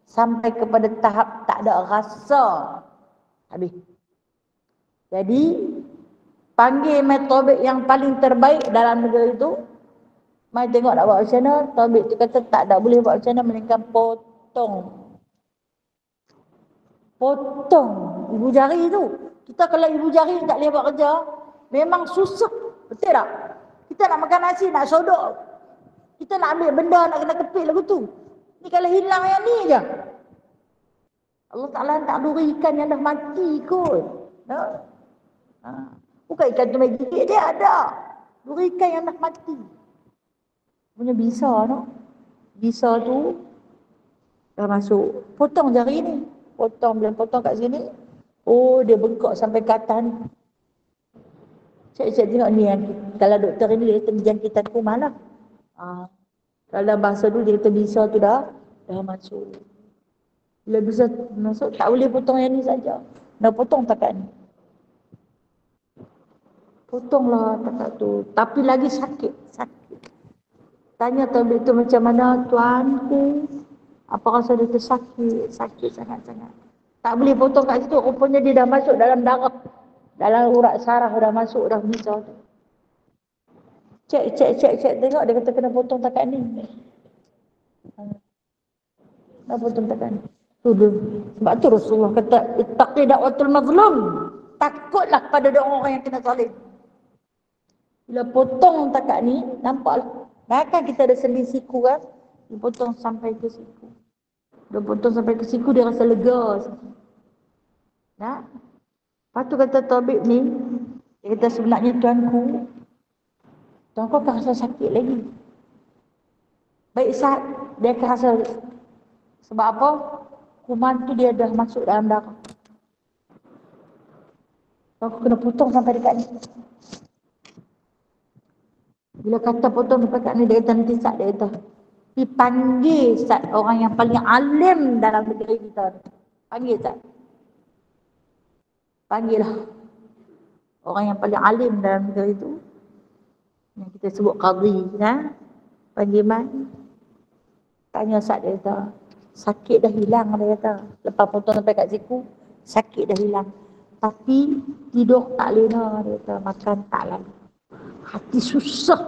sampai kepada tahap tak ada rasa. Habis. Jadi panggil tabib yang paling terbaik dalam negeri itu. Mai tengok nak buat macam mana. Tabib tu kata tak ada boleh buat macam mana melainkan potong ibu jari tu. Kita kalau ibu jari tak boleh buat kerja, memang susah. Betul tak? Kita nak makan nasi, nak sodok, kita nak ambil benda, nak kena kepit lagu tu. Ni kalau hilang yang ni je, Allah Ta'ala tak duri ikan yang dah mati kot. Bukan ikan tu main gigit, dia ada duri ikan yang dah mati. Punya bisa no? Bisa tu dah masuk. Potong jari ni, bila potong kat sini, oh dia bengkak sampai ke atas ni. Cik tengok ni, kalau doktor ini dia kata jangkitan kuman lah. Kalau dalam bahasa dulu dia kata bisa tu dah masuk. Bila bisa masuk, tak boleh potong yang ni saja. Nak potong takat ni. Potonglah takat tu. Tapi lagi sakit. Tanya tabib tu macam mana, tuanku, apa rasa dia tu sakit sangat-sangat. Tak boleh potong kat situ, rupanya dia dah masuk dalam darah. Dalam urat saraf dah masuk, dah bisa tu. Cek, tengok dia kata kena potong takat ni. Nak potong takat ni. Sebab tu Rasulullah kata, ittaqi da'watul mazlum. Takutlah pada doa orang yang kena zalim. Bila potong takat ni, nampaklah. Kan kita ada sendi siku kan? Dia potong sampai ke siku. Dia potong sampai ke siku, dia rasa lega. Nah, lepas tu kata tabib ni, dia kata sebenarnya tuanku akan rasa sakit lagi. Baik saat dia akan rasa. Sebab apa? Kuman tu dia dah masuk dalam darah. Aku kena potong sampai dekat ni. Bila kata potong sampai dekat ni, dia kata nanti saat dia kata dipanggil saat orang yang paling alim dalam negeri kita. Panggil saat. Panggil lah orang yang paling alim dalam negeri itu, yang kita sebut qadhi, kan? Panggil mai. Tanya saat dia kata, sakit dah hilang, dia kata. Lepas potong sampai kat siku, sakit dah hilang. Tapi tidur tak lena, dia kata. Makan tak lalu. Hati susah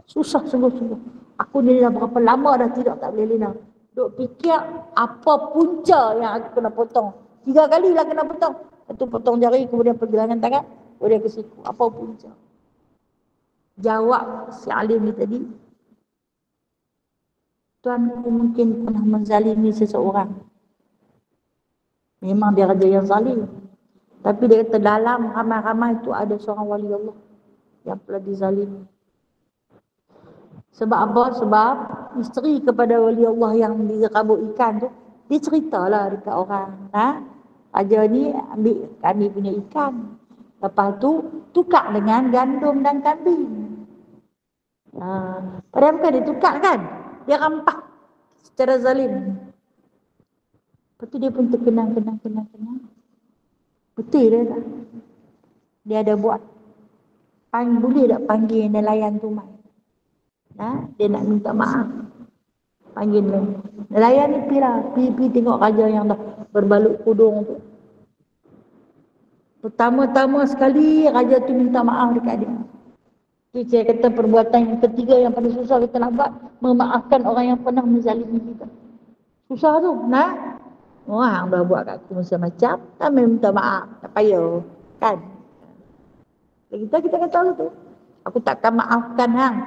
sungguh-sungguh. Aku ni dah berapa lama dah tidur tak boleh lena. Duk fikir apa punca yang aku kena potong. 3 kali lah kena potong. Satu potong jari, kemudian pergelangan tangan, kemudian ke siku. Apa punca? Jawab si alim ni tadi, tuanku mungkin pernah menzalimi seseorang. Memang dia raja yang zalim. Tapi dia kata dalam ramai-ramai itu ada seorang wali Allah yang pernah dizalimi. Sebab apa? Sebab isteri kepada wali Allah yang dirabuk ikan tu, dia ceritalah dekat orang. Raja ni ambil kami punya ikan. Lepas tu tukar dengan gandum dan kambing. Padahal bukan dia tukar kan? Dia rampak secara zalim. Lepas tu dia pun terkenang. Betul dia tak? Dia ada buat. Boleh tak panggil nelayan tu mai? Dia nak minta maaf. Panggil dia. Nelayan ni pergi tengok raja yang dah berbalut kudung tu. Pertama-tama sekali raja tu minta maaf dekat dia. Jadi saya kata perbuatan yang ketiga yang paling susah kita nak buat, memaafkan orang yang pernah menzalimi kita. Susah tu. Orang dah buat kat aku macam-macam, tak minta maaf, tak payah. Kan? Kita kata tu. Aku takkan maafkan hang.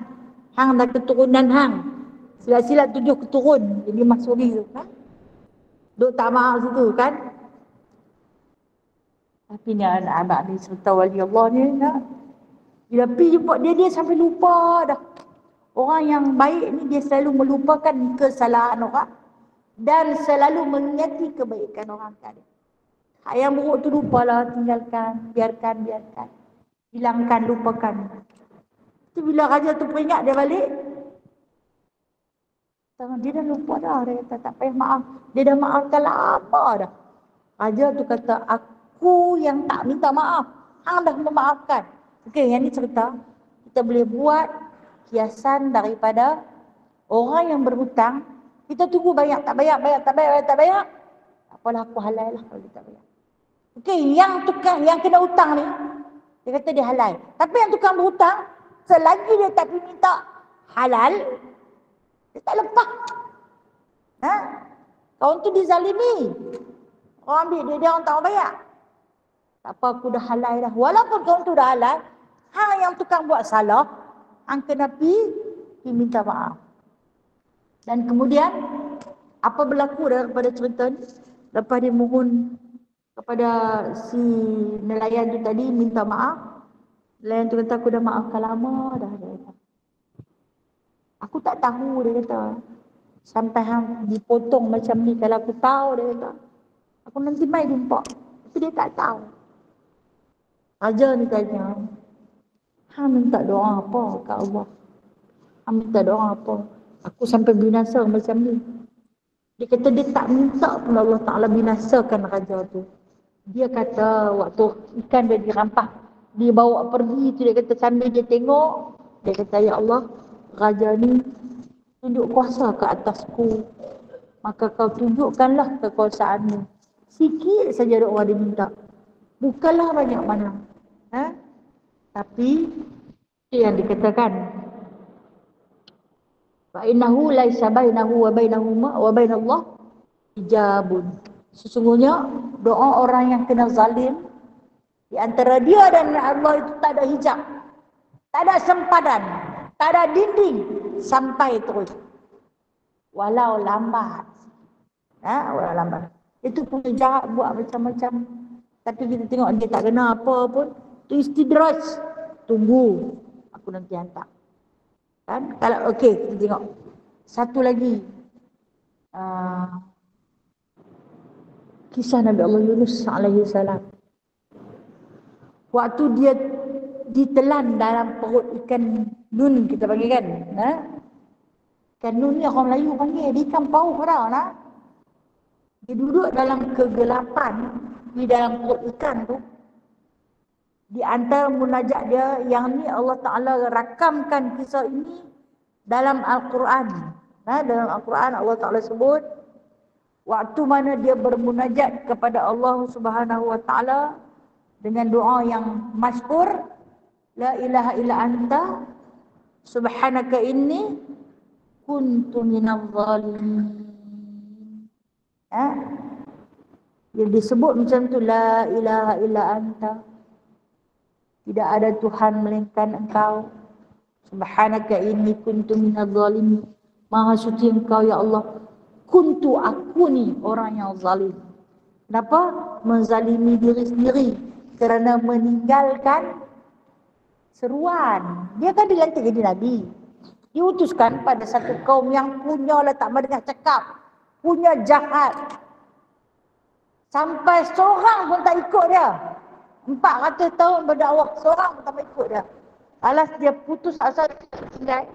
Hang dah keturunan hang. Silat-silat 7 keturun. Jadi masuri tu. Duk tak maaf situ kan. Tapi ni anak-anak ni serta wali Allah ni bila pergi jumpa dia sampai lupa dah. Orang yang baik ni dia selalu melupakan kesalahan orang. dan selalu mengingati kebaikan orang tadi. Hak yang buruk tu lupalah, tinggalkan, biarkan. Hilangkan, lupakan. Tu bila raja tu peringat dia balik, dia dah lupa dah. Dia kata tak payah maaf. Dia dah maafkan lama dah. Raja tu kata, aku yang tak minta maaf. Hang dah memaafkan. Okey, yang ni cerita. Kita boleh buat kiasan daripada orang yang berhutang. Kita tunggu bayar, tak bayar. Tak apalah, aku halal lah kalau dia tak bayar. Okey, yang tukang, yang kena hutang ni, dia kata dia halal. Tapi yang tukang berhutang, selagi dia tak minta halal, dia tak lepas. Kawan tu dizalimi. Orang ambil dia orang tak mau bayar. Tak apa, aku dah halal dah. Walaupun kawan tu dah halal, hang yang tukang buat salah, hang kena pergi minta maaf. Dan kemudian, apa berlaku daripada cerita ni? Lepas dia mohon kepada si nelayan tu tadi, minta maaf. Nelayan tu kata, aku dah maafkan lama dah. Dia kata. Aku tak tahu, dia kata. Sampai hang dipotong macam ni, kalau aku tahu, dia kata. Aku nanti mai jumpa. Tapi dia tak tahu. Raja ni tanya, hang minta doa apa kat Allah? Hang minta doa apa? Aku sampai binasa macam ni. Dia kata dia tak minta pun Allah Ta'ala binasakan raja tu. Dia kata waktu ikan dia dirampas, dia bawa pergi tu, dia kata sambil dia tengok, dia kata, ya Allah, raja ni tunjuk kuasa ke atasku. Maka kau tunjukkanlah kekuasaanmu. Sikit saja doa dia minta. Bukanlah banyak mana. Tapi itu yang dikatakan. Fa innahu laisa bainahu wa bainallah hijabun. Sesungguhnya doa orang yang kena zalim, di antara dia dan Allah itu tak ada hijab. Tak ada sempadan, tak ada dinding sampai terus. Walau lambat. Walau lambat. Itu punya jahat buat macam-macam. Tapi kita tengok dia tak kena apa pun. Itu istidraj. Tunggu. Aku nanti hantar. Kan? Kalau okey, kita tengok. Satu lagi. Kisah Nabi Allah Yunus alaihi salam. Waktu dia ditelan dalam perut ikan nun, kita panggil kan. Ikan nun ni orang Melayu panggil. Dia ikan paus dah. Dia duduk dalam kegelapan di dalam perut ikan tu. Di antara munajat dia, yang ni Allah Ta'ala rakamkan kisah ini dalam Al-Quran. Dalam Al-Quran Allah Ta'ala sebut, waktu mana dia bermunajat kepada Allah Subhanahu Wa Ta'ala dengan doa yang masyhur, La ilaha illa anta subhanaka inni kuntu minadh dhalimin. Dia disebut macam tu, La ilaha illa anta, tidak ada Tuhan melainkan engkau. Subhanaka inni kuntu minadh dhalimin. Maha suci engkau ya Allah. Kuntu, aku ni orang yang zalim. Kenapa? Menzalimi diri sendiri kerana meninggalkan seruan. Dia kan dilantik jadi Nabi. Diutuskan pada satu kaum yang punya tak mendengar cakap. Punya jahat. Sampai seorang pun tak ikut dia. 400 tahun berdakwah, seorang pun tak ikut dia. Alas dia putus asa, tinggal.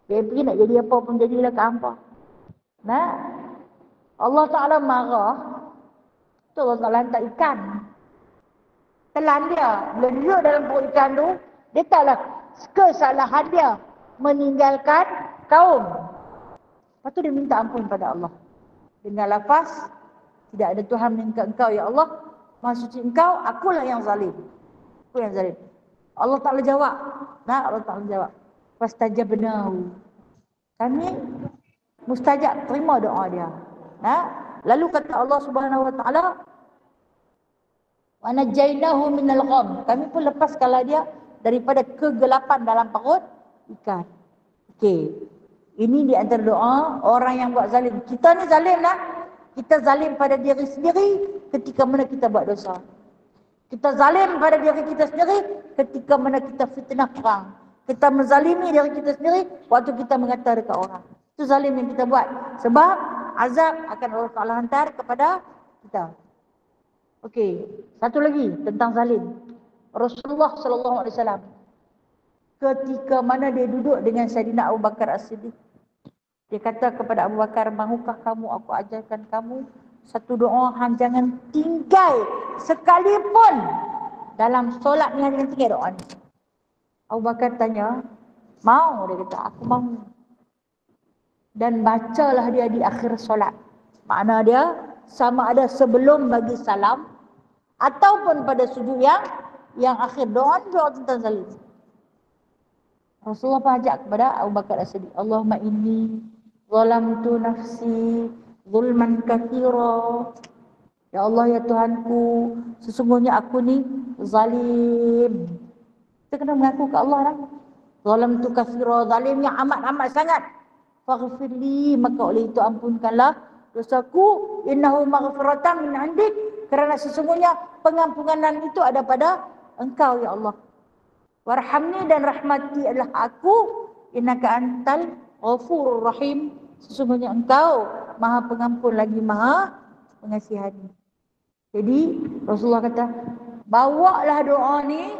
Dia pergi nak jadi apa pun jadilah ke hampa. Allah Ta'ala marah. Tu Allah Ta'ala hantar ikan. Telan dia. Bila dia dalam perut ikan tu, dia taklah kesalahan dia meninggalkan kaum. Lepas tu dia minta ampun pada Allah. Dengan lafaz, tidak ada Tuhan melainkan engkau ya Allah. Maha suci engkau, akulah yang zalim. Aku yang zalim. Allah Ta'ala jawab. Allah Ta'ala jawab. Fastajabnahu. Kami mustajab, terima doa dia. Lalu kata Allah Subhanahu Wa Ta'ala, wa najainahu minal gham. Kami pun lepaskanlah dia daripada kegelapan dalam perut ikan. Okey. Ini di antara doa orang yang buat zalim. Kita ni zalim lah. Kita zalim pada diri sendiri ketika mana kita buat dosa. Kita zalim pada diri kita sendiri ketika mana kita fitnah orang. Kita menzalimi diri kita sendiri waktu kita mengata dekat orang. Itu zalim yang kita buat. Sebab azab akan Allah Ta'ala hantar kepada kita. Okey, satu lagi tentang zalim. Rasulullah sallallahu alaihi wasallam ketika mana dia duduk dengan Sayyidina Abu Bakar As-Siddiq, dia kata kepada Abu Bakar, "Mahukah kamu aku ajarkan kamu satu doa hang jangan tinggal sekalipun dalam solat ni, jangan tinggal doa ni." Abu Bakar tanya, "Mau?" Dia kata, "Aku mau." Dan bacalah dia di akhir solat. Makna dia sama ada sebelum bagi salam ataupun pada sujud yang akhir, doa tentang zalim. Rasulullah ajak kepada Abu Bakar As-Siddiq, "Allahumma inni zalamtu nafsi zulman katsira." Ya Allah, ya Tuhanku, sesungguhnya aku ni zalim. Kita kena mengaku ke Allah lah. Zalamtu katsira, zalimnya amat-amat sangat. Faghfirli, maka oleh itu ampunkanlah dosaku. Innahu maghfiratan min 'indik, kerana sesungguhnya pengampunan itu ada pada Engkau ya Allah. Warhamni, dan rahmati adalah aku. Innaka antal ghafurur rahim, sesungguhnya Engkau Maha Pengampun lagi Maha Pengasihani. Jadi Rasulullah kata, bawalah doa ni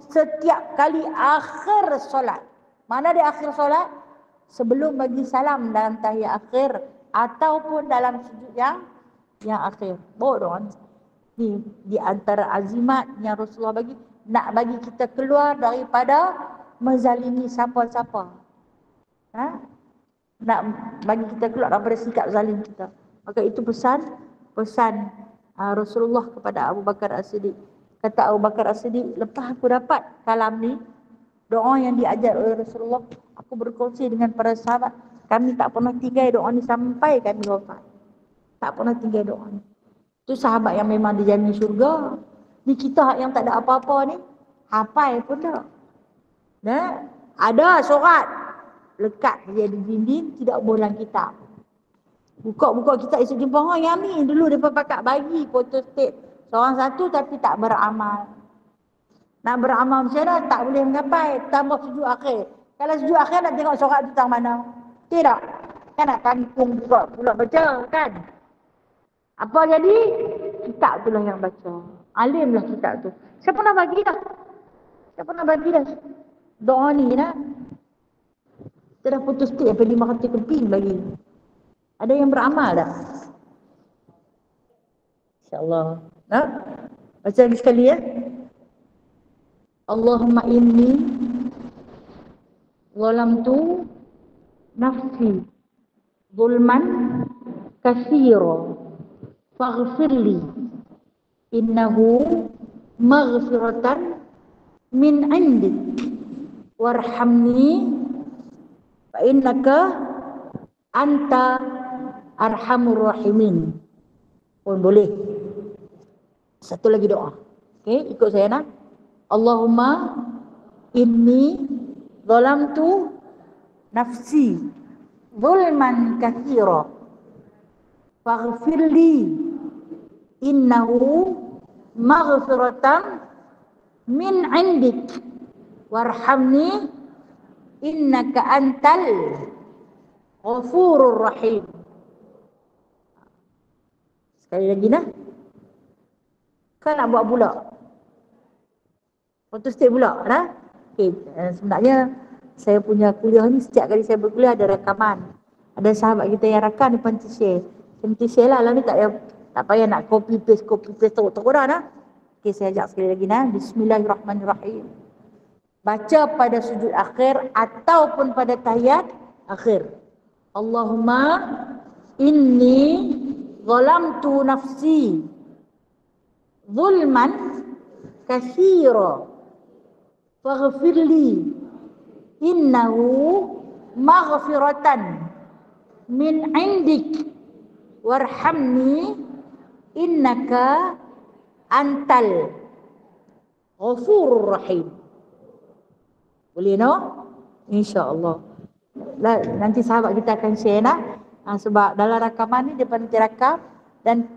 setiap kali akhir solat. Mana di akhir solat? Sebelum bagi salam dalam tahiyat akhir ataupun dalam sujud yang akhir. Bawa doa ni. Di antara azimat yang Rasulullah bagi, nak bagi kita keluar daripada menzalimi siapa-siapa. Nak bagi kita keluar daripada sikap zalim kita. Maka itu pesan Rasulullah kepada Abu Bakar As-Siddiq. Kata Abu Bakar As-Siddiq, lepas aku dapat kalam ni, doa yang diajar oleh Rasulullah, aku berkongsi dengan para sahabat. Kami tak pernah tinggal doa ni sampai kami wafat. Tak pernah tinggal doa ni. Itu sahabat yang memang dijamin syurga. Ni kita yang tak ada apa-apa ni, hafal pun tak. Ada surat lekat dia di dinding, tidak boleh dalam kitab. Buka-buka kitab esok jumpa orang yang ni dulu dia pakai bagi foto state seorang satu tapi tak beramal. Nak beramal macam mana? Tak boleh menggapai. Tambah sujud akhir. Kalau sujud akhir nak tengok surat tu tang mana? Tidak. Kan nak kangkung buka pula baca kan? Apa jadi? Kitab tu lah yang baca. Alim lah kitab tu. Saya pernah bagi dah. Doa ni lah. Kita dah putus stik sampai 500 keping bagi. Ada yang beramal dah. InsyaAllah. Baca lagi sekali ya. Allahumma inni zalamtu nafsi zulman katsira faghfirli innahu maghfiratan min 'indik warhamni fa innaka anta arhamur rahimin. Pun boleh. Satu lagi doa. Okey, ikut saya nak. Allahumma inni zalamtu nafsi zulman katsira faghfirli innahu maghfiratan min 'indik warhamni innaka antal ghafurur rahim. Sekali lagi nak. Kan nak buat pula. Foto state pula dah. Okay, sebenarnya saya punya kuliah ni setiap kali saya berkuliah ada rakaman. Ada sahabat kita yang rakam dia nanti share. Nanti share lah ni tak payah nak copy paste teruk dah. Okay, saya ajak sekali lagi nah. Bismillahirrahmanirrahim. Baca pada sujud akhir ataupun pada tahiyat akhir. Allahumma inni zalamtu nafsi zulman katsira faghfirli innahu maghfiratan min 'indik warhamni innaka antal ghafurur rahim. Boleh no? InsyaAllah. Nanti sahabat kita akan share lah. Sebab dalam rakaman ni dia nanti rakam dan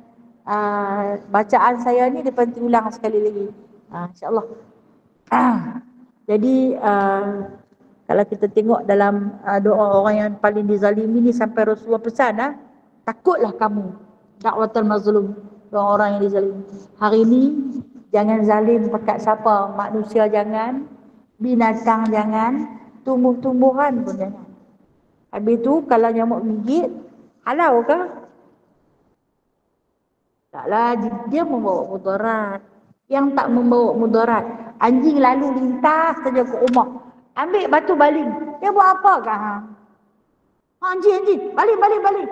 bacaan saya ni dia nanti ulang sekali lagi. InsyaAllah. Jadi kalau kita tengok dalam doa orang yang paling dizalimi ni sampai Rasulullah pesan Takutlah kamu dakwatul mazlum, orang yang dizalim. Hari ini jangan zalim pekat siapa, manusia jangan, binatang jangan, tumbuh-tumbuhan pun jangan. Habis tu kalau nyamuk gigit, halau ke? Taklah, dia membawa mudarat. Yang tak membawa mudarat, anjing lalu lintas saja ke rumah, ambil batu baling, dia buat apa kah? Anjing, balik.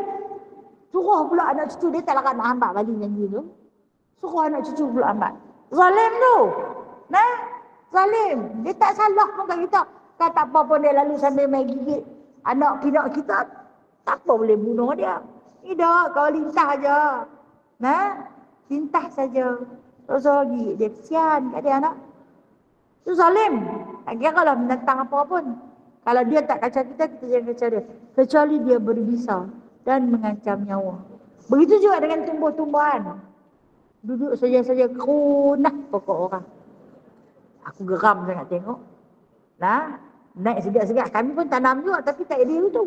Suruh pula anak cucu dia tak larat nak hambat baling anjing tu. Suruh anak cucu pula hambat. Zalim tu. Nah, zalim. Dia tak salah pun kat kita. Kan tak apa pun dia lalu sambil main gigit anak pinak kita, tak apa boleh bunuh dia. Tidak, kau lintah aja. Nah, lintah saja. Tak usah gigit dia. Kesian kat dia anak. Itu zalim. Tak kira lah binatang apa pun. Kalau dia tak kacau kita, kita jangan kacau dia. Kecuali dia berbisa dan mengancam nyawa. Begitu juga dengan tumbuh-tumbuhan. Duduk saja-saja kerunah pokok orang. Aku geram sangat tengok. Nah, naik segak-segak. Kami pun tanam juga tapi tak ada tu.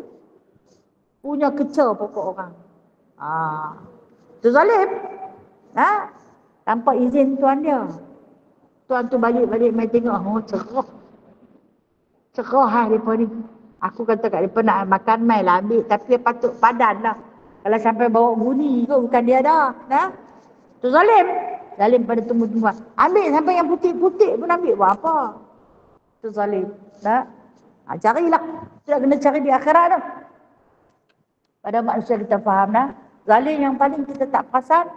Punya kecil pokok orang. Itu zalim. Tanpa izin tuan dia. Tuan tu balik-balik main tengok. Oh, cerah mereka ni. Aku kata kat mereka nak makan mai lah ambil. Tapi dia patut padan lah. Kalau sampai bawa guni ke bukan dia dah. Tu zalim. Zalim pada tumbuh-tumbuhan. Ambil sampai yang putih-putih pun ambil. Buat apa? Tu zalim. Carilah. Tidak kena cari di akhirat dah. Pada manusia kita faham dah. Zalim yang paling kita tak perasan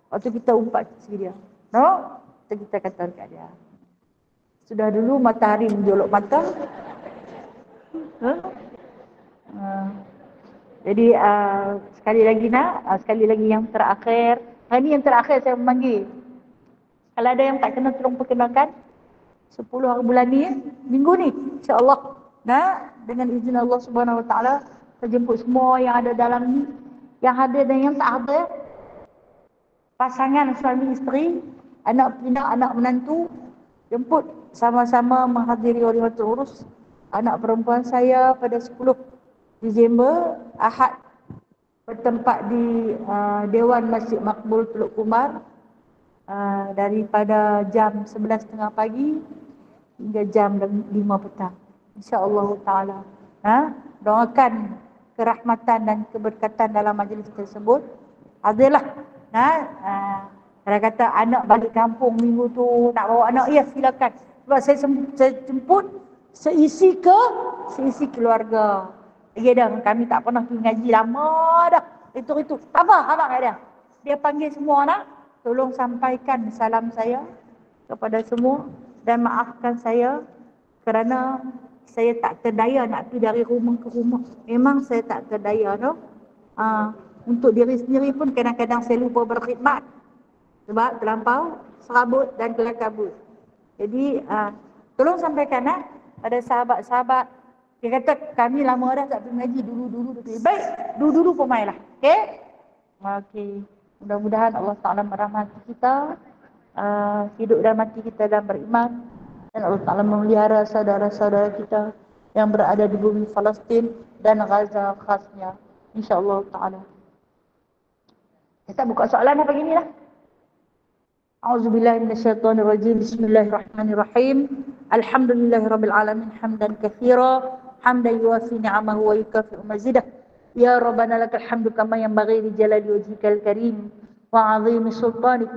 waktu kita umpat kecil dia. Kita kata dekat dia. Sudah dulu matahari menjolok mata. Jadi sekali lagi yang terakhir. Hari ni yang terakhir saya memanggil. Kalau ada yang tak kena tolong perkenalkan 10 hari bulan ni, minggu ni insya-Allah. Dengan izin Allah Subhanahu Wa Taala, saya jemput semua yang ada dalam ni, yang hadir dan yang tak hadir. Pasangan suami isteri, anak pinak, anak menantu, jemput sama-sama menghadiri Walimatul Urus anak perempuan saya pada 10 Disember Ahad, bertempat di Dewan Masjid Makbul Teluk Kumar, daripada jam 11.30 pagi hingga jam 5 petang. InsyaAllah ta'ala. Doakan kerahmatan dan keberkatan dalam majlis tersebut. Hadirlah. Kalau kata anak balik kampung minggu tu nak bawa anak, ya silakan. Sebab saya jemput seisi keluarga. Dah, kami tak pernah pergi ngaji lama dah. Itu. Abang kat dia. Dia panggil semua nak. Tolong sampaikan salam saya kepada semua dan maafkan saya kerana saya tak terdaya nak pergi dari rumah ke rumah. Memang saya tak terdaya untuk diri sendiri pun kadang-kadang saya lupa berkhidmat sebab terlampau serabut dan kelam kabut. Jadi tolong sampaikan pada sahabat-sahabat. Dia kata kami lama dah tak pergi ngaji, dulu. Baik, dulu pun mainlah. Okey. Mudah-mudahan Allah Ta'ala merahmati kita, hidup dan mati kita dalam beriman, dan Allah Ta'ala memelihara saudara-saudara kita yang berada di bumi Palestin dan Gaza khasnya, insya-Allah Ta'ala. Kita buka soalan pagi ni lah. A'udzubillahi minasyaitonirrajim. Bismillahirrahmanirrahim. Alhamdulillahirabbil alamin hamdan katsira hamdan yuwafi ni'amahu wa yukafi'u mazidah. Ya Rabbana lakal hamdu kama yanbaghi li jalali wajhikal karim wa 'azimi sultanik.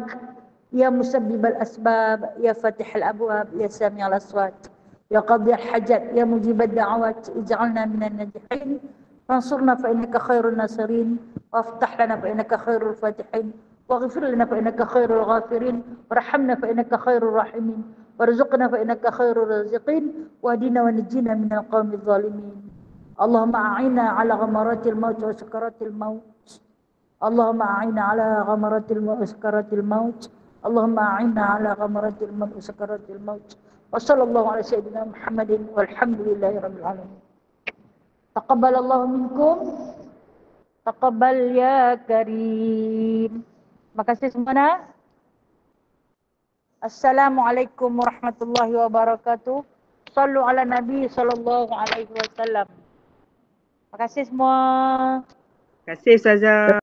Ya musabbibal asbab, ya fatihal abwab, ya sami'al aswat, ya qadhiyal hajat, ya mujibad da'awat, ij'alna minan najihin. Fansurna fa innaka khairun nasirin, waftah lana fa innaka khairul fatihin, waghfir lana fa innaka khairul ghafirin, warhamna fa innaka khairur rahimin, warzuqna fa innaka khairur raziqin, wahdina wa najjina minal qaumidh zalimin. Allahumma a'inna ala ghamaratil maut wa sakaratil maut. Allahumma a'inna ala ghamaratil maut wa sakaratil maut. Allahumma a'inna ala ghamaratil maut wa sakaratil maut. Wa sallallahu ala sayyidina Muhammadin walhamdulillahi rabbil alamin. Taqabbalallahu minkum. Taqabbal ya karim. Terima kasih semua. Assalamualaikum warahmatullahi wabarakatuh. Sallu ala Nabi sallallahu alaihi wasallam. Terima kasih semua. Terima kasih Ustazah.